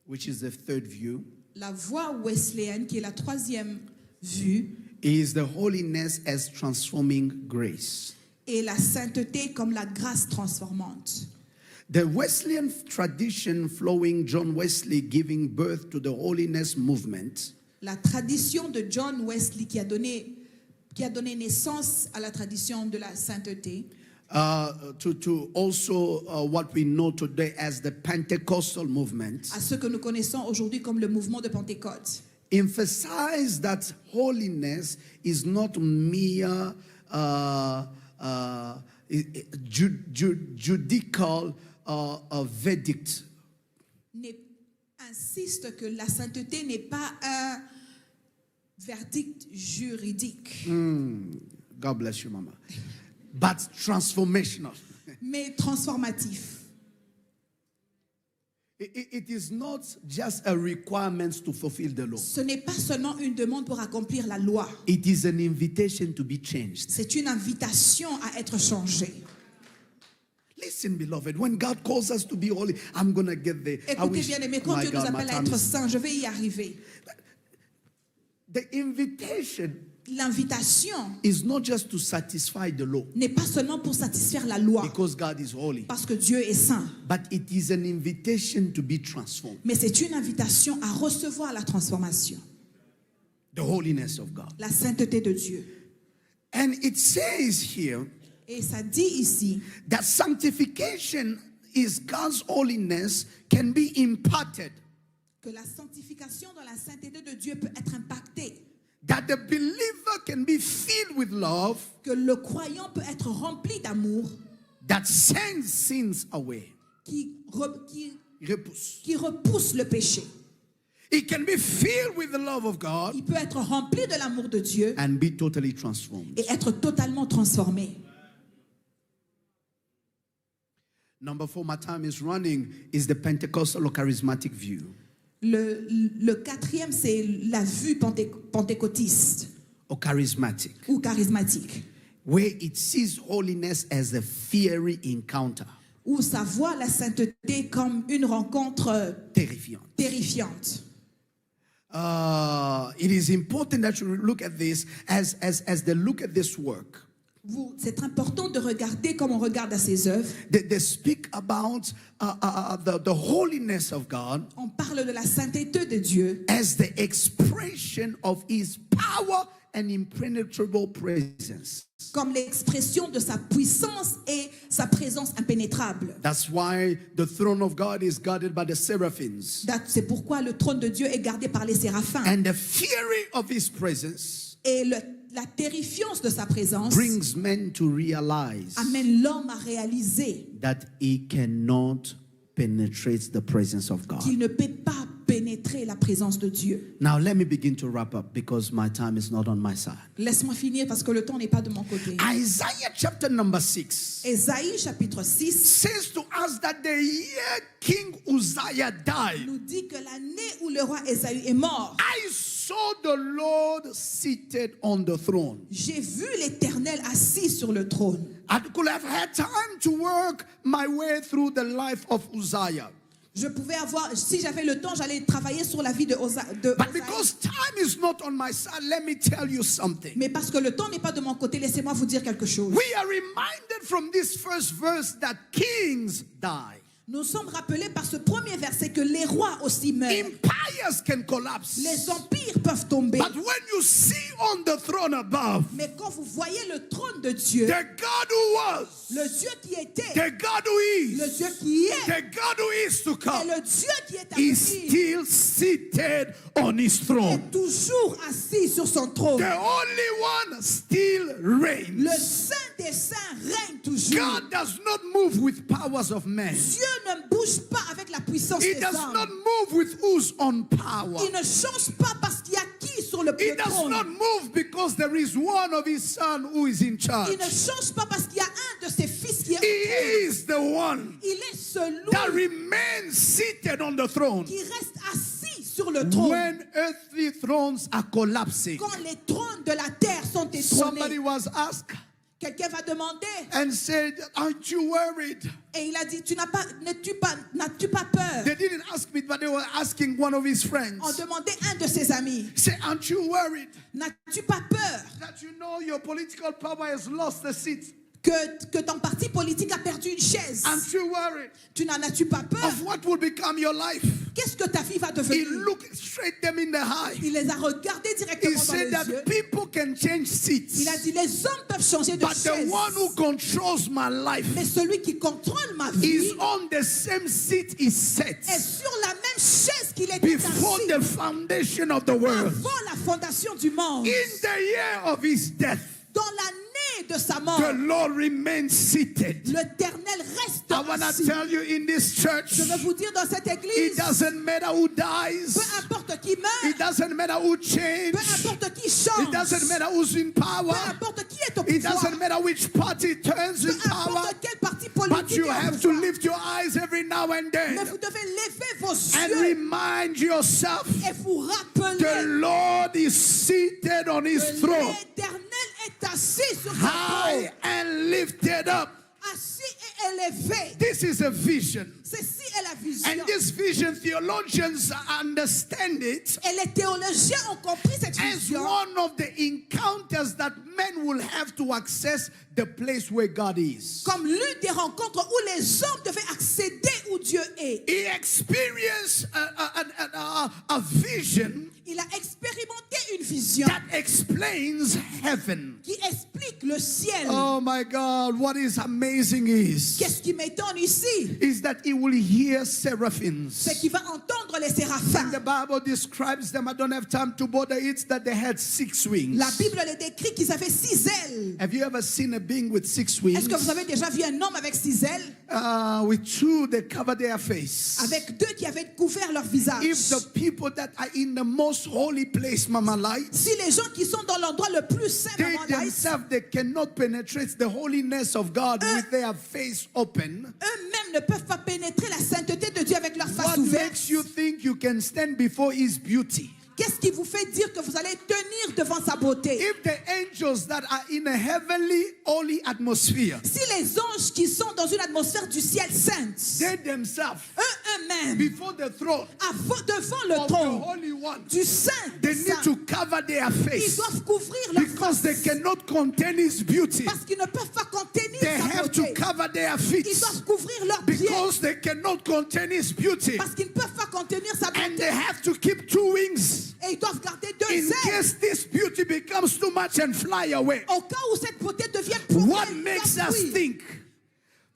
which is the third view, La voie wesleyenne, qui est la troisième vue, is the holiness as transforming grace. et la sainteté comme la grâce transformante. The Wesleyan tradition flowing John Wesley giving birth to the holiness movement La tradition de John Wesley qui a donné naissance à la tradition de la sainteté, to also what we know today as the Pentecostal movement, à ce que nous connaissons aujourd'hui comme le mouvement de Pentecôte, emphasize that holiness is not mere judicial verdict. insiste que la sainteté n'est pas un verdict juridique, God bless you, Mama. But transformational. mais transformatif. It is not just a requirement to fulfill the law. Ce n'est pas seulement une demande pour accomplir la loi. It is an invitation to be changed. C'est une invitation à être changé. Listen, beloved, when God calls us to be holy, I'm going to get there. I Écoutez wish- bien aimé, quand my Dieu nous God, my appelle à time être is- saints, je vais y arriver. The invitation L'invitation is not just to satisfy the law n'est pas seulement pour satisfaire la loi, because God is holy, parce que Dieu est saint, but it is an invitation to be transformed. mais c'est une invitation à recevoir la transformation, The holiness of God. la sainteté de Dieu. And it says here Et ça dit ici that sanctification is God's holiness can be imparted, que la sanctification dans la sainteté de Dieu peut être impactée, that the believer can be filled with love que le croyant peut être rempli d'amour that sends sins away. qui Repousse. repousse le péché. It can be filled with the love of God Il peut être rempli de l'amour de Dieu and be totally transformed. et être totalement transformé. Number 4, my time is running, is the Pentecostal or charismatic view. Le quatrième, c'est la vue pentecôtiste Or charismatic, ou charismatique, where it sees holiness as a fiery encounter, où ça voit la sainteté comme une rencontre terrifiant. terrifiante. It is important that you look at this as they look at this work. C'est important de regarder comme on regarde à ses œuvres. They speak about the holiness of God On parle de la sainteté de Dieu as the expression of His power and impenetrable presence. comme l'expression de sa puissance et sa présence impénétrable. That's why the throne of God is guarded by the seraphims. C'est pourquoi le trône de Dieu est gardé par les séraphins. And the fury of His presence Et la terrifiance de sa présence brings men to realize amène l'homme à réaliser that he cannot penetrate the presence of God. qu'il ne peut pas pénétrer la présence de Dieu. Now let me begin to wrap up because my time is not on my side. Laisse-moi finir parce que le temps n'est pas de mon côté. Isaiah chapter number 6 Ésaïe chapitre 6 says to us that the year King Uzziah died, nous dit que l'année où le roi Ésaü est mort, I saw the Lord seated on the throne. j'ai vu l'Éternel assis sur le trône. I could have had time to work my way through the life of Uzziah. Je pouvais avoir, si j'avais le temps, j'allais travailler sur la vie de But Osaïe. because time is not on my side, let me tell you something. Mais parce que le temps n'est pas de mon côté, laissez-moi vous dire quelque chose. We are reminded from this first verse that kings die. Nous sommes rappelés par ce premier verset que les rois aussi meurent. Empires can collapse. Les empires peuvent tomber. But when you see on the throne above, Mais quand vous voyez le trône de Dieu, the God who was, le Dieu qui était, the God who le is, Dieu qui est, the God who is to et come, le Dieu qui est à is venir, still seated on his throne. est toujours assis sur son trône. The only one still reigns. Le Saint des Saints règne toujours. God does not move with powers of men. Dieu ne bouge pas avec la puissance He des does hommes. not move with whose own power. Il ne change pas parce qu'il y a qui sur le He does trône. not move because there is one of his son who is in charge. Il ne change pas parce qu'il y a un de ses fils qui est au He trône. is the one Il est celui that remains seated on the throne qui reste assis sur le trône. when earthly thrones are collapsing. Quand les trônes de la terre sont Somebody étrônés, was asked quelqu'un va demander and said, aren't you worried? et il a dit, n'as-tu pas peur? They didn't ask me, but they were asking one of his friends. On demandait un de ses amis, Say, aren't you worried n'as-tu pas peur that you know your political power has lost the seat? que ton parti politique a perdu une chaise? Aren't you worried N'as-tu pas peur? of what will become your life? Qu'est-ce que ta vie va He devenir? looked straight them in the eye. Il les a regardés He directement dans said les that yeux. people can change seats, Il a dit, les hommes peuvent changer de but the chaise. one who controls my life Mais celui qui contrôle ma vie is on the same seat he set est sur la même chaise qu'il était before assis the foundation of the world. avant la fondation du monde. In the year of his death, Dans l'année de sa mort, the Lord remains seated. l'Éternel reste I want to assis. tell you in this church, Je veux vous dire dans cette it église, doesn't matter who peu dies, importe qui meurt, it doesn't matter who peu changes, importe qui it change, doesn't matter who's in peu power, importe qui est au it It pouvoir. doesn't matter which party turns in Peu power, importe quel parti but politique you est au have to pouvoir. lift your eyes every now and Mais then vous devez lever vos and yeux remind yourself et vous the rappeler Lord is seated on his que throne, l'Éternel est assis sur son high trône, and lifted up. assis et élevé. This is a vision. Ceci est la vision. And this vision, theologians understand it Et les théologiens ont compris cette as vision one of the encounters that men will have to access the place where God is. comme l'une des rencontres où les hommes devaient accéder où Dieu est. He experienced a vision Il a expérimenté une vision that explains heaven. qui explique le ciel. Oh my God, what is amazing is Qu'est-ce qui m'étonne ici? that he will hear seraphims. C'est qu'il va entendre les séraphins. The Bible describes them. I don't have time to bother. It's that they had 6 wings. La Bible les décrit qu'ils avaient 6 ailes. Have you ever seen a being with 6 wings? Est-ce que vous avez déjà vu un homme avec 6 ailes? With 2 they cover their face. Avec 2 qui avaient couvert leur visage. If the people that are in the most holy place, Mama Light, Si les gens qui sont dans l'endroit le plus saint, they Maman Light, themselves they cannot penetrate the holiness of God with their face open. eux-mêmes ne peuvent pas pénétrer la sainteté de Dieu avec leur face What ouverte. makes you think you can stand before His beauty? Qu'est-ce qui vous fait dire que vous allez tenir devant sa beauté? If the angels that are in a heavenly holy atmosphere, Si les anges qui sont dans une atmosphère du ciel sainte, they themselves eux-mêmes, before the throne devant le of the trône Holy One, du saint, they des need saints, to cover their ils face doivent couvrir leur because they face cannot contain His beauty. parce qu'ils ne peuvent pas contenir They sa have to beauté. cover their feet Ils doivent couvrir leurs pieds because they cannot contain His beauty. parce qu'ils ne peuvent pas contenir sa And beauté they have to keep 2 wings et ils doivent garder 2 in ailes. case this beauty becomes too much and fly away. Au cas où cette beauté devient pour What elle, makes leur us fruit. think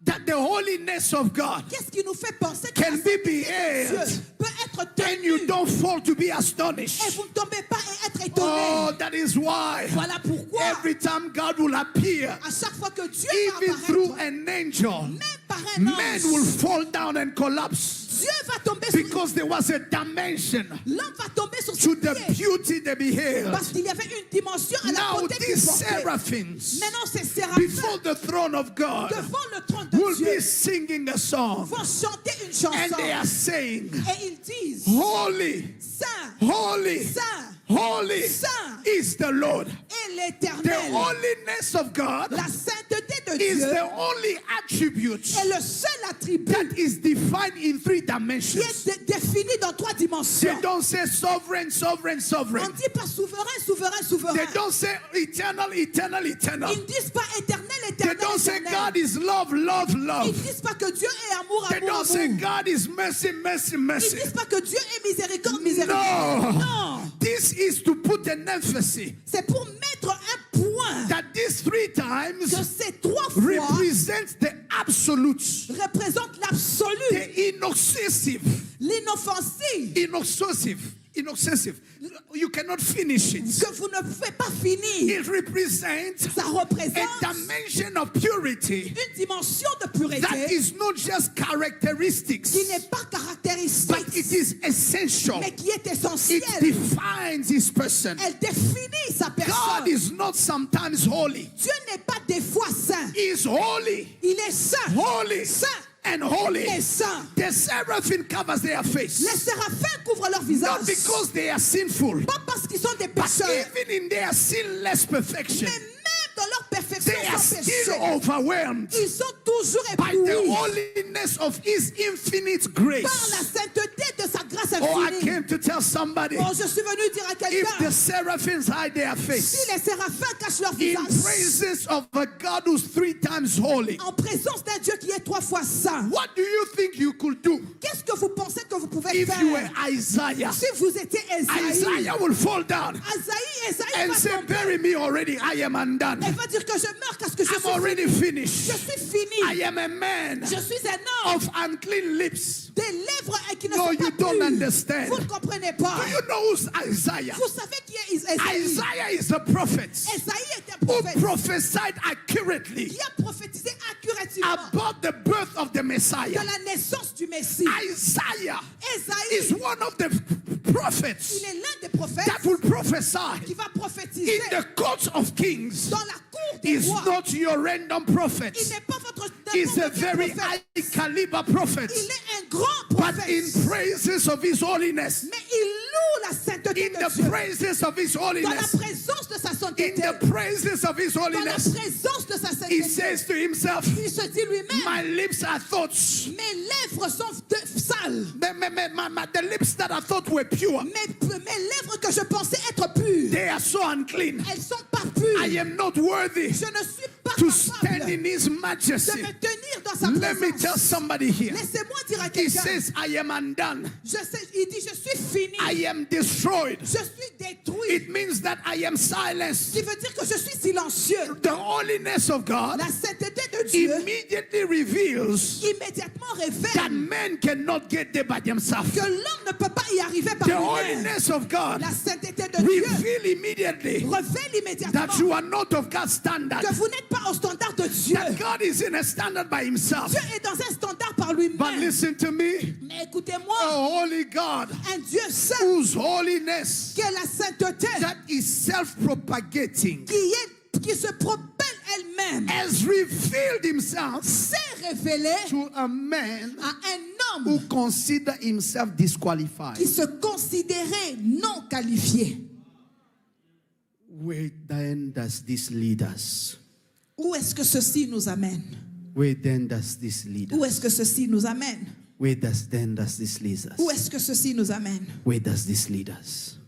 that the holiness of God Qu'est-ce qui nous fait penser que can la be sainteté de beheld Dieu peut être and you tenue don't fall to be et astonished? vous ne tombez pas et être étonné? Oh, that is why Voilà pourquoi every time God will appear, à chaque fois que Dieu even va through apparaître, an angel, même par un men will ange, fall down and collapse Dieu va tomber sur because there was a dimension l'homme va tomber sur to ses the pieds beauty they beheld. parce qu'il y avait une dimension à la Now beauté qu'il these portait. seraphims Maintenant ces séraphins before the throne of God devant le trône de will Dieu be singing a song vont chanter une and chanson they are saying, et ils disent Holy, Saint, holy, Saint holy Saint is the Lord. est The l'Éternel. holiness of God La sainteté de is Dieu the only attribute est le seul attribut that is defined in 3 qui dimensions. est défini dans 3 dimensions. They don't say sovereign, sovereign, On sovereign. ne dit pas souverain, souverain, souverain. They don't say eternal, eternal, eternal. Ils ne disent pas éternel, They éternel, don't say éternel. God is love, love, Ils ne love. disent pas que Dieu est amour, They amour, don't say amour. God is mercy, mercy, Ils mercy. ne disent pas que Dieu est miséricorde, miséricorde. No. Non. This is to put an emphasis C'est pour mettre un point that these 3 que times ces 3 fois represent the absolute, représentent l'absolu, the inoffensive, l'inoffensive, inaccessive. You cannot finish it. que vous ne pouvez pas finir. It represents Ça a représente dimension of purity une dimension de pureté that is not just characteristics, qui n'est pas but it caractéristique, is essential. mais qui est It essentielle. defines his person. Elle définit sa God personne. is not sometimes holy. Dieu n'est pas des fois saint. He is holy, Il est saint. holy, Saint and holy. et saint. The seraphim covers their Les face, séraphins couvrent leur not visage. because they are sinful, Pas parce qu'ils sont des but pécheurs, even in their sinless perfection, mais même dans leur perfection they are sans still péché, overwhelmed ils sont toujours by the éblouis holiness of His infinite par la grace. sainteté de sa grâce Oh, I infinie. came to tell somebody, Bon, je suis venu dire à if quelqu'un, the seraphims hide their si face les séraphins cachent leur in visage praises of a God who's 3 times holy, en présence d'un Dieu qui est 3 fois saint, what do you think you could do qu'est-ce que vous pensez que vous pouvez if faire you were Isaiah? si vous étiez Esaïe? Isaiah will fall down Esaïe and va say, tomber. bury me already, I am undone. Elle va dire que je meurs parce que je I'm suis already fini. finished. Je suis fini. I am a man Je suis un homme of unclean lips. des lèvres qui ne No, sont you pas don't pures. understand. Vous ne comprenez pas. Do you know who's Isaiah? Vous savez qui est Esaïe? Isaiah is a prophet Esaïe est un who prophète prophesied accurately qui a prophétisé accuratement about the birth of the de Messiah. la naissance du Messie. Isaiah Esaïe, is one of the prophets il est l'un des prophètes that will prophesy qui va in prophétiser the courts of kings. dans la cour des His He's roi. not your random prophet. Il n'est pas votre He's a n'importe quel very prophète. high caliber prophet. Il est un grand But prophète. in praises of his holiness, Mais il loue la sainteté in de the Dieu. praises of his Dans la holiness, présence de sa in sainteté. the praises of his Dans la holiness, présence de sa he sainteté. says to himself, Il se dit lui-même, my lips are thoughts. mes lèvres sont sales. The lips that I thought were pure, Mes lèvres que je pensais être pures, they are so unclean. elles sont pas pures. I am not worthy Je ne suis pas to stand capable in his de majesty. me tenir dans sa Let me tell présence. somebody here. Laissez-moi dire à He quelqu'un, says, I am undone. il dit, je suis fini. I am destroyed. Je suis détruit. It means that I am silenced. Ce qui veut dire que je suis silencieux. The holiness of God La sainteté de Dieu immediately reveals immédiatement that révèle men cannot get there by themselves. que l'homme ne peut pas y arriver par The lui-même. holiness of God La sainteté de Dieu reveal immediately révèle immédiatement that you are not of God's standard. que vous n'êtes pas au standard de Dieu. That God is in a standard by himself. Dieu est dans un standard par But lui-même. listen to me, Mais écoutez-moi, a holy God un Dieu saint whose holiness qui est la sainteté, that is self-propagating qui se propelle elle-même, has revealed himself s'est révélée to a man à un who homme consider himself disqualified. qui se considérait non qualifié. Where then does this lead us? Où est-ce que ceci nous amène? Where then does this lead Où us? est-ce que ceci nous amène? Where does then does this lead us? Où est-ce que ceci nous amène? Where does this lead us?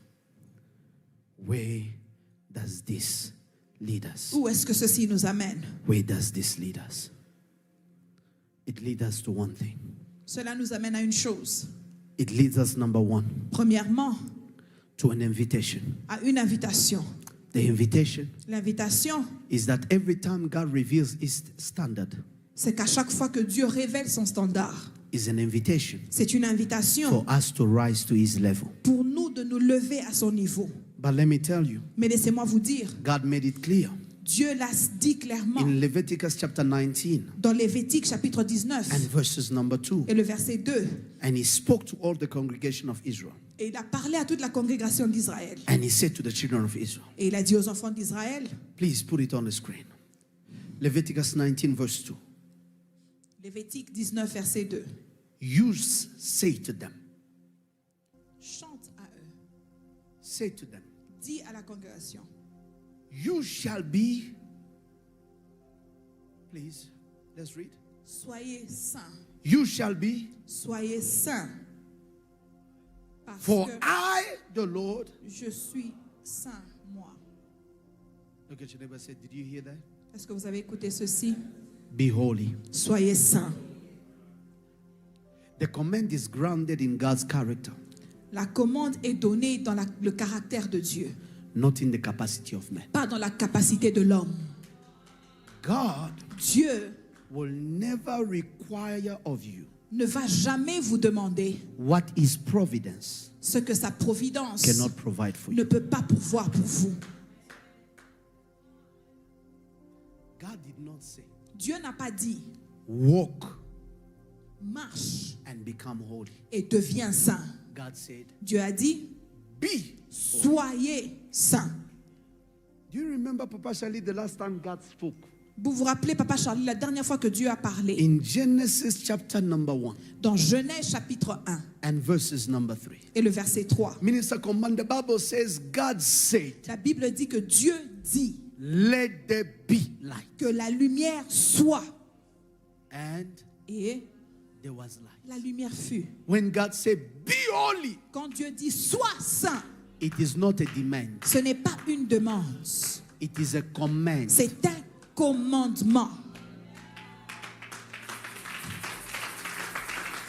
Where does this lead us? Où est-ce que ceci nous amène? Where does this lead us? It leads us to one thing. Cela nous amène à une chose. It leads us, number one, Premièrement, to an invitation. à une invitation. The invitation L'invitation, is that every time God reveals his standard, c'est qu'à chaque fois que Dieu révèle son standard, is an invitation c'est une invitation for us to rise to his level. pour nous de nous lever à son niveau. But let me tell you, Mais laissez-moi vous dire, God made it clear Dieu l'a dit clairement in Leviticus chapter 19 dans Lévitique chapitre 19 and verses number 2. et le verset 2. And he spoke to all the congregation of Israel. Et il a parlé à toute la congrégation d'Israël. And he said to the children of Israel, Et il a dit aux enfants d'Israël, please put it on the screen. Leviticus 19 verse 2. Lévitique 19 verset 2. You say to them, Chante à eux, say to them, dis à la congrégation, you shall be, please, let's read. soyez saints, You shall be, soyez saints, parce for que I, the Lord. je suis saint, moi. Look at your neighbor and say, did you hear that? Est-ce que vous avez écouté ceci? Be holy. Soyez saints. The command is grounded in God's character, La commande est donnée dans le caractère de Dieu, not in the capacity of man. pas dans la capacité de l'homme. God Dieu will never require of you ne va jamais vous demander what his providence ce que sa providence cannot provide for ne you. peut pas pourvoir pour vous. God did not say, Dieu n'a pas dit walk marche and become holy. et deviens saint. God said, Dieu a dit be. soyez saint. Do you remember, Papa Charlie, the last time God spoke? Vous vous rappelez, Papa Charlie, la dernière fois que Dieu a parlé In Genesis chapter number 1 dans Genèse chapitre 1 and verses number 3. et le verset 3. Minister Command, the Bible says, God said, La Bible dit que Dieu dit let there be light. que la lumière soit And et there was light. la lumière fut. When God said, be holy, Quand Dieu dit sois saint, it is not a demand. ce n'est pas une demande, It is a command. c'est un commandement.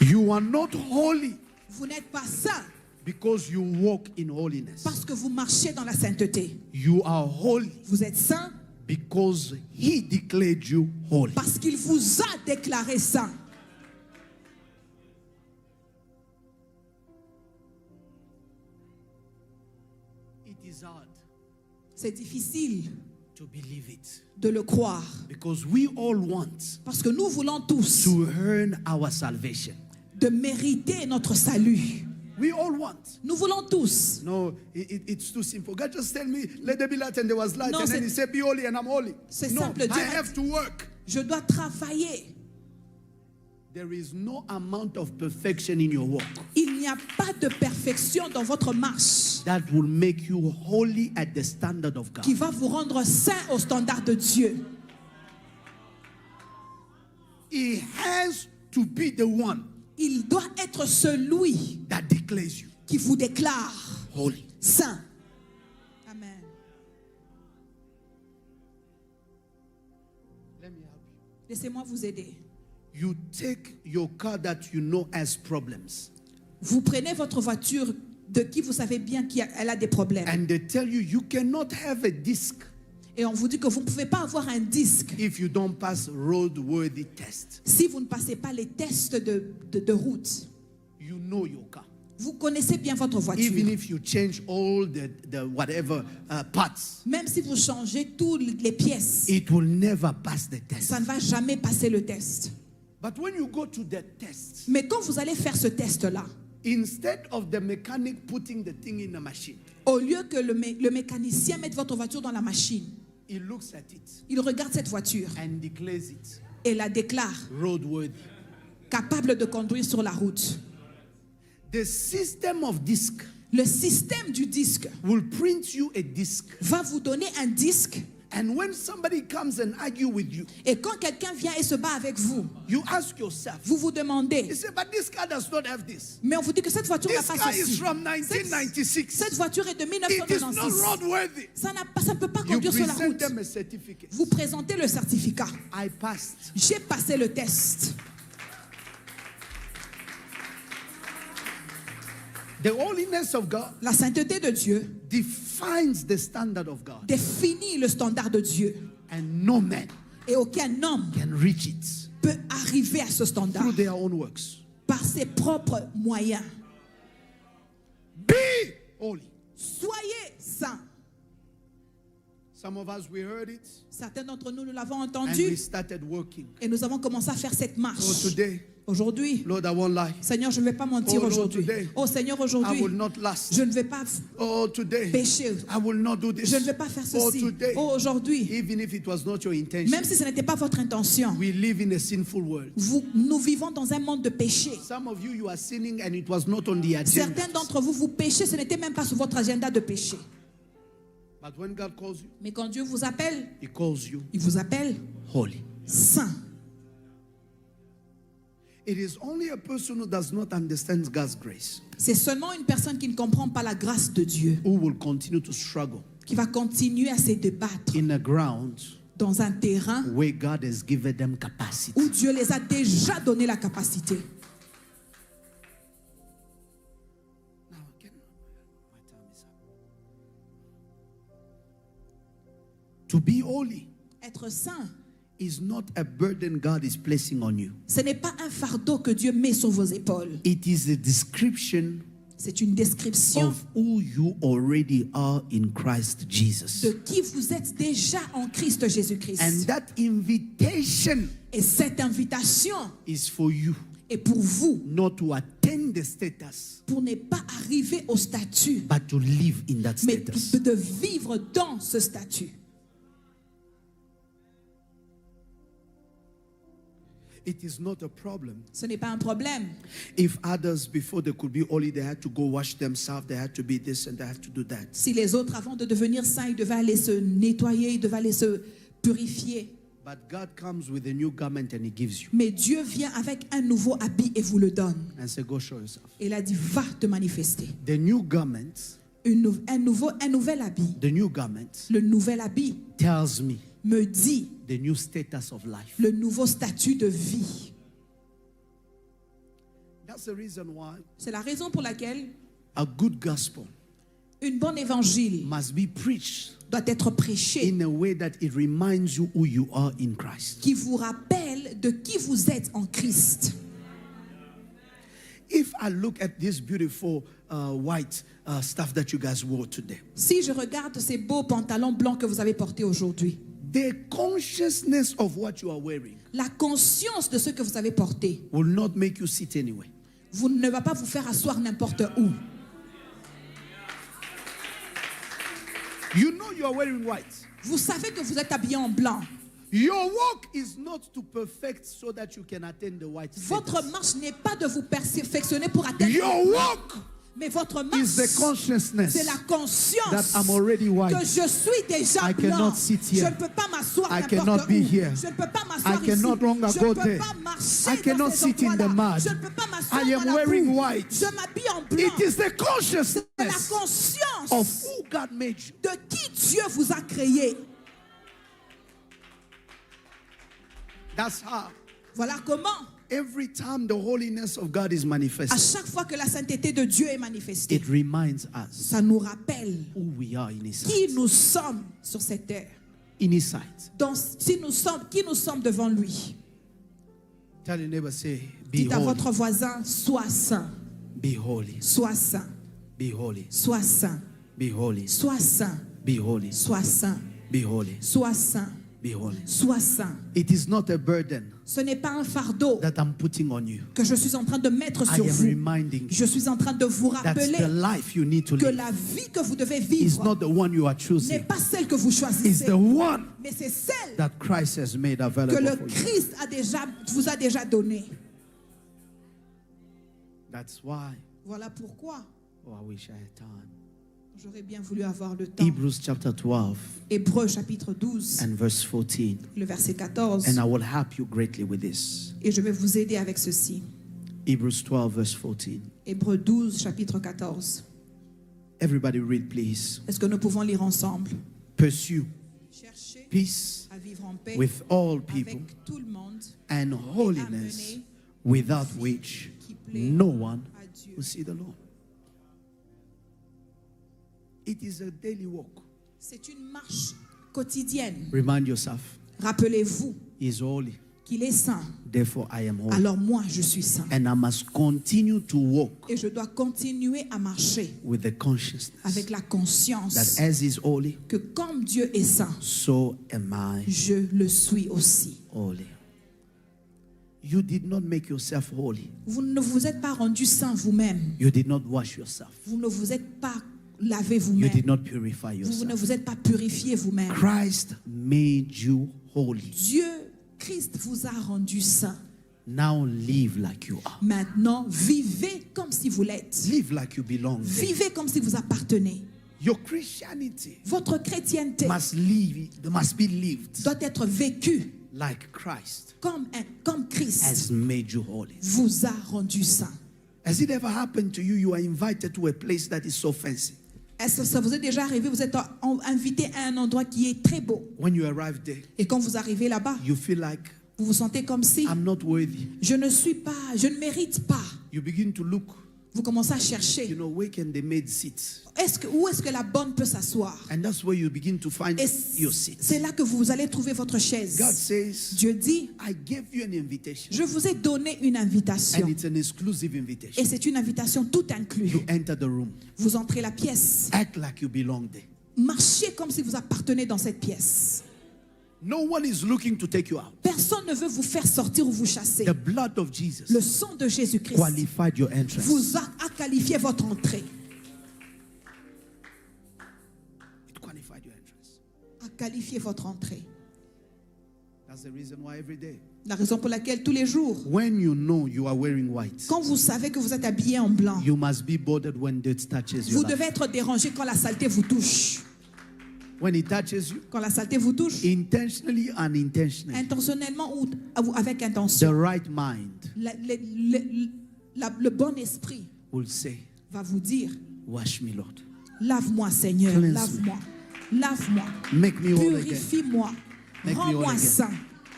You are not holy Vous n'êtes pas saint because you walk in holiness. parce que vous marchez dans la sainteté. You are holy Vous êtes saint because he declared you holy. parce qu'il vous a déclaré saint. It is hard C'est difficile to believe it de le croire because we all want parce que nous voulons tous to earn our salvation. de mériter notre salut. We all want. Nous voulons tous. No, it's too simple. God just tell me, let there be light, and there was light. Non, And then he said, be holy, and I'm holy. C'est No, simple. I Dieu have to work. Je dois travailler. There is no amount of perfection in your walk Il n'y a pas de perfection dans votre marche that will make you holy at the standard of God. qui va vous rendre saint au standard de Dieu. He has to be the one Il doit être celui that declares you qui vous déclare holy. saint. Amen. Let me help you. Laissez-moi vous aider. You take your car that you know has problems, Vous prenez votre voiture de qui vous savez bien qu'elle a des problèmes. and they tell you you cannot have a disc Et on vous dit que vous ne pouvez pas avoir un disque if you don't pass roadworthy test. si vous ne passez pas les tests de route. You know your car. Vous connaissez bien votre voiture. Even if you change all the whatever parts, Même si vous changez toutes les pièces, it will never pass the test. ça ne va jamais passer le test. But when you go to the test, Mais quand vous allez faire ce test-là, instead of the mechanic putting the thing in the machine, au lieu que le mécanicien mette votre voiture dans la machine, he looks at it il regarde cette voiture and declares it et la déclare roadworthy. capable de conduire sur la route. The system of disc Le système du disque will print you a disc. va vous donner un disque, And when somebody comes and argue with you, et quand quelqu'un vient et se bat avec vous, you ask yourself, vous vous you demandez, say, but this car does not have this. mais on vous dit que cette voiture n'a This pas car is ceci. from 1996. Cette voiture est de It is not 1996. roadworthy. Ça ne peut pas You conduire sur la present route. them a certificate. Vous présentez le certificat. I passed. J'ai passé le test. The holiness of God La sainteté de Dieu defines the standard of God. définit le standard de Dieu. And no man Et aucun homme can reach it peut arriver à ce standard through their own works. par ses propres moyens. Be holy. Soyez saints. Some of us, we heard it Certains d'entre nous, nous l'avons and we entendu started working. et nous avons commencé à faire cette So marche. today, Aujourd'hui, Lord, I won't lie. Seigneur, je ne vais pas mentir Oh, Lord, aujourd'hui. today, Oh Seigneur, I aujourd'hui, will not last. je ne vais pas Oh, today, pécher. I will not do this. Je ne vais pas faire Oh, ceci. today, Oh, aujourd'hui, even if it was not your intention, même si ce n'était pas votre intention, we live in a sinful world. nous vivons dans un monde de péché. Some of you, you are sinning and it was not on the agenda. Certains d'entre vous, vous péchez, ce n'était même pas sur votre agenda de péché. But when God calls you, Mais quand Dieu vous appelle, He calls you il vous appelle holy. saint. It is only a person who does not understand God's grace C'est seulement une personne qui ne comprend pas la grâce de Dieu who will continue to struggle qui va continuer à se débattre in a ground dans un terrain where God has given them capacity. où Dieu les a déjà donné la capacité. Now, again, my time is up. To be holy Être saint, is not a burden God is placing on you. ce n'est pas un fardeau que Dieu met sur vos épaules. It is a description C'est une description of who you already are in Christ Jesus. de qui vous êtes déjà en Christ And Jésus-Christ. that invitation Et cette invitation is for you, est pour vous, not to attain the status, pour ne pas arriver au statut, but to live in that mais status. de vivre dans ce statut. It is not a problem. Ce n'est pas un problème. If others, before they could be holy, they had to go wash themselves, they had to be this and they had to do that. Si les autres, avant de devenir saints, ils devaient aller se nettoyer, ils devaient aller se purifier. But God comes with a new garment and He gives you. Mais Dieu vient avec un nouveau habit et vous le donne. And say, go show yourself. Et il a dit, va te manifester. The new garment, Un nouvel habit. the new garment Le nouvel habit tells me dit the new status of life. le nouveau statut de vie. That's the reason why C'est la raison pour laquelle a good gospel une bonne évangile must be preached doit être prêchée in a way that it reminds you who you are in Christ. qui vous rappelle de qui vous êtes en Christ. If I look at this beautiful white stuff that you guys wore today, Si je regarde ces beaux pantalons blancs que vous avez portés aujourd'hui, the consciousness of what you are wearing la conscience de ce que vous avez porté will not make you sit anyway. Vous ne va pas vous faire asseoir n'importe où. You know you are wearing white. Vous savez que vous êtes habillé en blanc. Your work is not to perfect so that you can attain the white Votre status. marche n'est pas de vous perfectionner pour atteindre. Your work Mais votre is marche, the consciousness c'est la conscience that I'm already white. que je suis déjà I blanc. cannot sit here. Je ne peux pas m'asseoir I n'importe cannot où. be here. Je ne peux pas m'asseoir I ici. cannot longer Je go ne peux there. pas marcher I cannot dans ces sit in the endroits-là. mud. Je ne peux pas m'asseoir I dans am la wearing boue. white. Je m'habille en blanc. It is the C'est la consciousness conscience of who God made you. de qui Dieu vous a créé. That's how. Voilà comment, Every time the holiness of God is à manifested, chaque fois que la sainteté de Dieu est manifestée, it reminds us ça nous rappelle who we are in His qui sight. nous sommes sur cette terre. In His sight. Qui nous sommes devant lui. Tell your neighbor, say, be Dites à holy, votre voisin, sois saint, be holy, sois saint, be holy, sois saint, be holy, sois saint, be holy, sois saint, be holy, sois saint, be holy. sois saint. It is not a burden Ce n'est pas un fardeau that I'm putting on you. que je suis en train de mettre I sur am vous. reminding you Je suis en train de vous that's the rappeler life you need to que live. la vie que vous devez Is vivre not the one you are n'est choosing. pas celle que vous It's choisissez, the one mais c'est celle that Christ has made que available le for you. Christ vous a déjà donnée. That's why. Voilà pourquoi Oh, I wish I had time. j'aurais bien voulu avoir le temps. Hebrews chapter 12 Hébreux chapitre 12, and verse 14. le verset 14. And I will help you greatly with this. Et je vais vous aider avec ceci. Hebrews 12 verse 14. Hébreux 12, chapitre 14. Everybody read, please. Est-ce que nous pouvons lire ensemble? Pursue Cherchez peace à vivre en paix with all people avec tout le monde and holiness, without which no one à Dieu. will see the Lord. It is a daily walk. C'est une marche quotidienne. Remind yourself, Rappelez-vous He is holy. qu'il est saint. Therefore, I am holy. Alors moi, je suis saint. And I must continue to walk Et je dois continuer à marcher with the consciousness avec la conscience that as He's holy, que comme Dieu est saint, so am I je le suis aussi. holy. You did not make yourself holy. Vous ne vous êtes pas rendu saint vous-même. You did not wash yourself. Vous ne vous êtes pas lavé You vous-même. did not purify Vous ne yourself. vous êtes pas purifié vous-même. Christ made you holy. Dieu, Christ vous a rendu saint. Now live like you are. Maintenant, vivez comme si vous l'êtes. Live like you belong there. Vivez comme si vous appartenez. Your Christianity Votre chrétienté must be lived doit être vécue like Christ comme Christ has made you holy. vous a rendu saint. Has it ever happened to you? You are invited to a place that is so fancy. Est-ce que ça vous est déjà arrivé? Vous êtes invité à un endroit qui est très beau. When you arrive there, Et quand vous arrivez là-bas, you feel like, vous vous sentez comme si I'm not worthy. je ne mérite pas. You begin to look, Vous commencez à you chercher. know, where can the maid sit? Où est-ce que la bonne peut s'asseoir? And that's where you begin to find Et your seat. c'est là que vous allez trouver votre God chaise. says, Dieu dit, I gave you an invitation. je vous ai donné une And invitation. it's an exclusive invitation. Et c'est une invitation tout You inclus. enter the room. Vous entrez la pièce. Act like you belong there. Marchez comme si vous appartenez dans cette pièce. No one is looking to take you out. Personne ne veut vous faire sortir ou vous chasser. The blood of Jesus Le sang de Jésus-Christ qualified your entrance. vous a qualifié votre entrée. It qualified your entrance. A qualifié votre entrée. That's the reason why every day, La raison pour laquelle tous les jours, when you know you are wearing white, quand vous savez que vous êtes habillé en blanc, you must be bothered when dirt touches your vous devez life. être dérangé quand la saleté vous touche. When it touches you, Quand la saleté vous touche, intentionally, unintentionally, intentionnellement ou avec the intention, right mind le bon esprit will say, va vous dire, wash me, Lord. lave-moi Seigneur, Cleanse me. lave-moi, lave-moi, Make me whole again. purifie-moi, Make me whole rends-moi again. saint,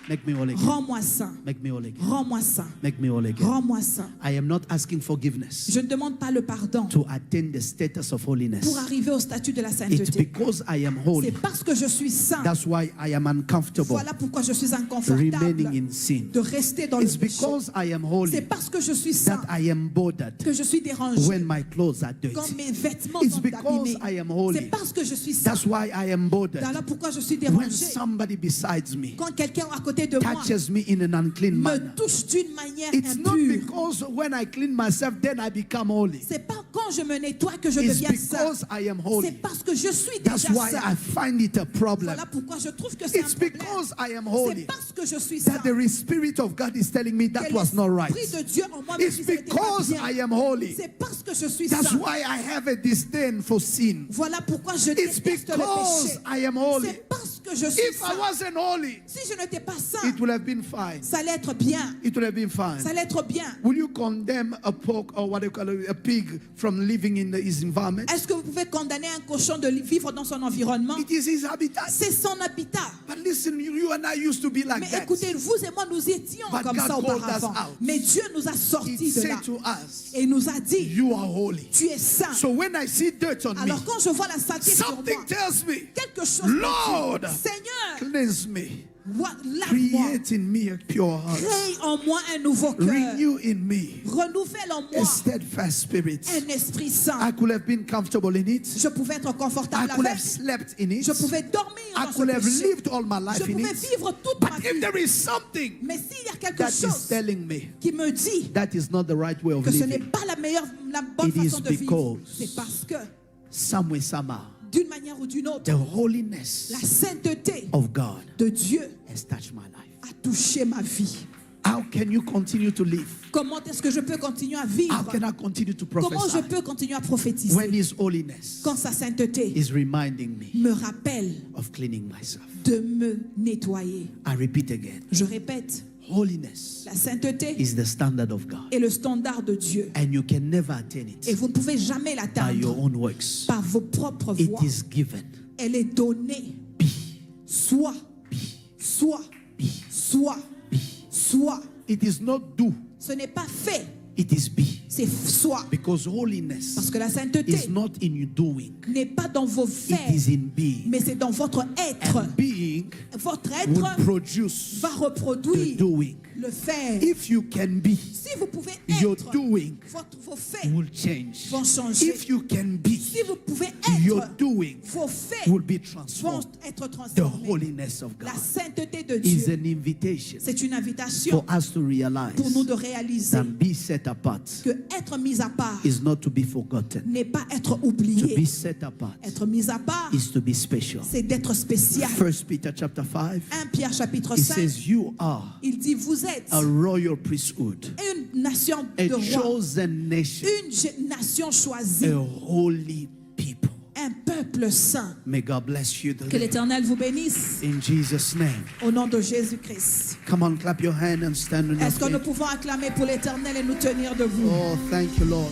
Make me whole again. rends-moi saint, Make me whole again. rends-moi saint, Make me whole again. rends-moi saint. I am not asking forgiveness Je ne demande pas le pardon to attain the status of holiness. pour arriver au statut de la It's sainteté. because I am C'est holy. parce que je suis saint. That's why I am uncomfortable Voilà pourquoi je suis remaining inconfortable in sin. de rester dans le It's péché. because I am C'est holy parce que je suis saint that I am bothered que je suis dérangé when my clothes are quand dirty. mes vêtements It's sont because abîmés. I am C'est holy. parce que je suis saint. That's why I am bothered Voilà pourquoi je suis when dérangé somebody besides me quand quelqu'un à côté côté de moi touches me in an unclean me manner. touche d'une manière It's not impure. because when I clean myself, then I become holy. C'est pas quand je me nettoie que je It's deviens saint. because I am C'est holy. parce que je suis That's déjà why I saint. find it a problem. Voilà pourquoi je trouve que c'est un It's problème. because I am C'est holy parce que je suis saint. that the Spirit of God is telling me that Que was not right. l'Esprit de Dieu en moi me It's dit que ce n'était pas because bien. I am holy. C'est parce que je suis That's saint. why I have a disdain for sin. Voilà pourquoi je It's déteste le because péché. I am holy. C'est parce que je suis If I saint. wasn't holy, Si je n'étais pas saint, it would have been fine. ça allait être bien. It would have been fine. Ça allait être bien. Will you condemn a pork or what do you call it, a pig from living in his environment? Est-ce que vous pouvez condamner un cochon de vivre dans son environnement? It is his habitat. C'est son habitat. But listen, you and I used to be like Mais that. écoutez, vous et moi, nous étions But comme God ça called auparavant. us out. Mais Dieu nous a He sortis de là. said to us, Et nous a dit, you are holy. tu es saint. So when I see dirt on me, Alors quand je vois la saleté sur moi, something tells me, quelque chose me Lord, dit, Seigneur, cleanse me. lave-moi. Create in me a pure heart. Crée en moi un nouveau cœur. Renew in me Renouvelle en a moi steadfast spirit. un esprit I saint. could have been comfortable in it. Je pouvais être I confortable could have avec. slept in it. Je pouvais dormir I dans ce could have péché. lived all my Je life in pouvais it. vivre toute ma But if vie. there is something Mais s'il y a quelque that is chose telling me qui me dit that is not the right way of que ce n'est living, pas la bonne It is façon de vivre, because c'est parce que, some way, somehow, d'une manière ou d'une autre, the holiness la sainteté of God de Dieu has touched my life. a touché ma vie. How can you continue to live? Comment est-ce que je peux continuer à How vivre? can I continue to Comment je prophesy peux continuer à prophétiser when His holiness quand sa sainteté is reminding me me rappelle of cleaning myself? de me nettoyer? I repeat again, Je répète, holiness la sainteté is the standard of God, est le standard de Dieu and you can never attain et it vous ne pouvez jamais by your l'atteindre own works. par vos propres It voies. is given. Elle est donnée. Be, Soit, be, soit, be, soit, be. soit. It is not do, Ce n'est pas fait, it is be. c'est soit. Because Parce holiness que la sainteté is not in your doing, n'est pas dans vos it faits, is in being. mais c'est dans votre être. And being Votre will être produce va the reproduire doing. le faire. If you can be, Si vous pouvez your être, doing vos faits will change. vont changer. If you can be, Si vous pouvez your être, doing vos faits will be vont transformed. être The transformés. holiness of La God sainteté de is Dieu, an invitation c'est une invitation for us to realize pour nous de réaliser that be set apart que être mis à part is not to be forgotten. n'est pas être To be oublié. set apart Être mis à part, is to be special. c'est d'être spécial. 1 Peter chapter 5, 1 Pierre chapitre it 5, says you are il dit vous êtes a royal priesthood, une nation a de rois, chosen nation, une nation choisie, a holy people. un peuple saint. May God bless you Que today. l'Éternel vous bénisse In Jesus' name. au nom de Jésus-Christ. Come on, clap your hand and stand on your Est-ce que nous feet. pouvons acclamer pour l'Éternel et nous tenir debout? Oh, thank you, Lord.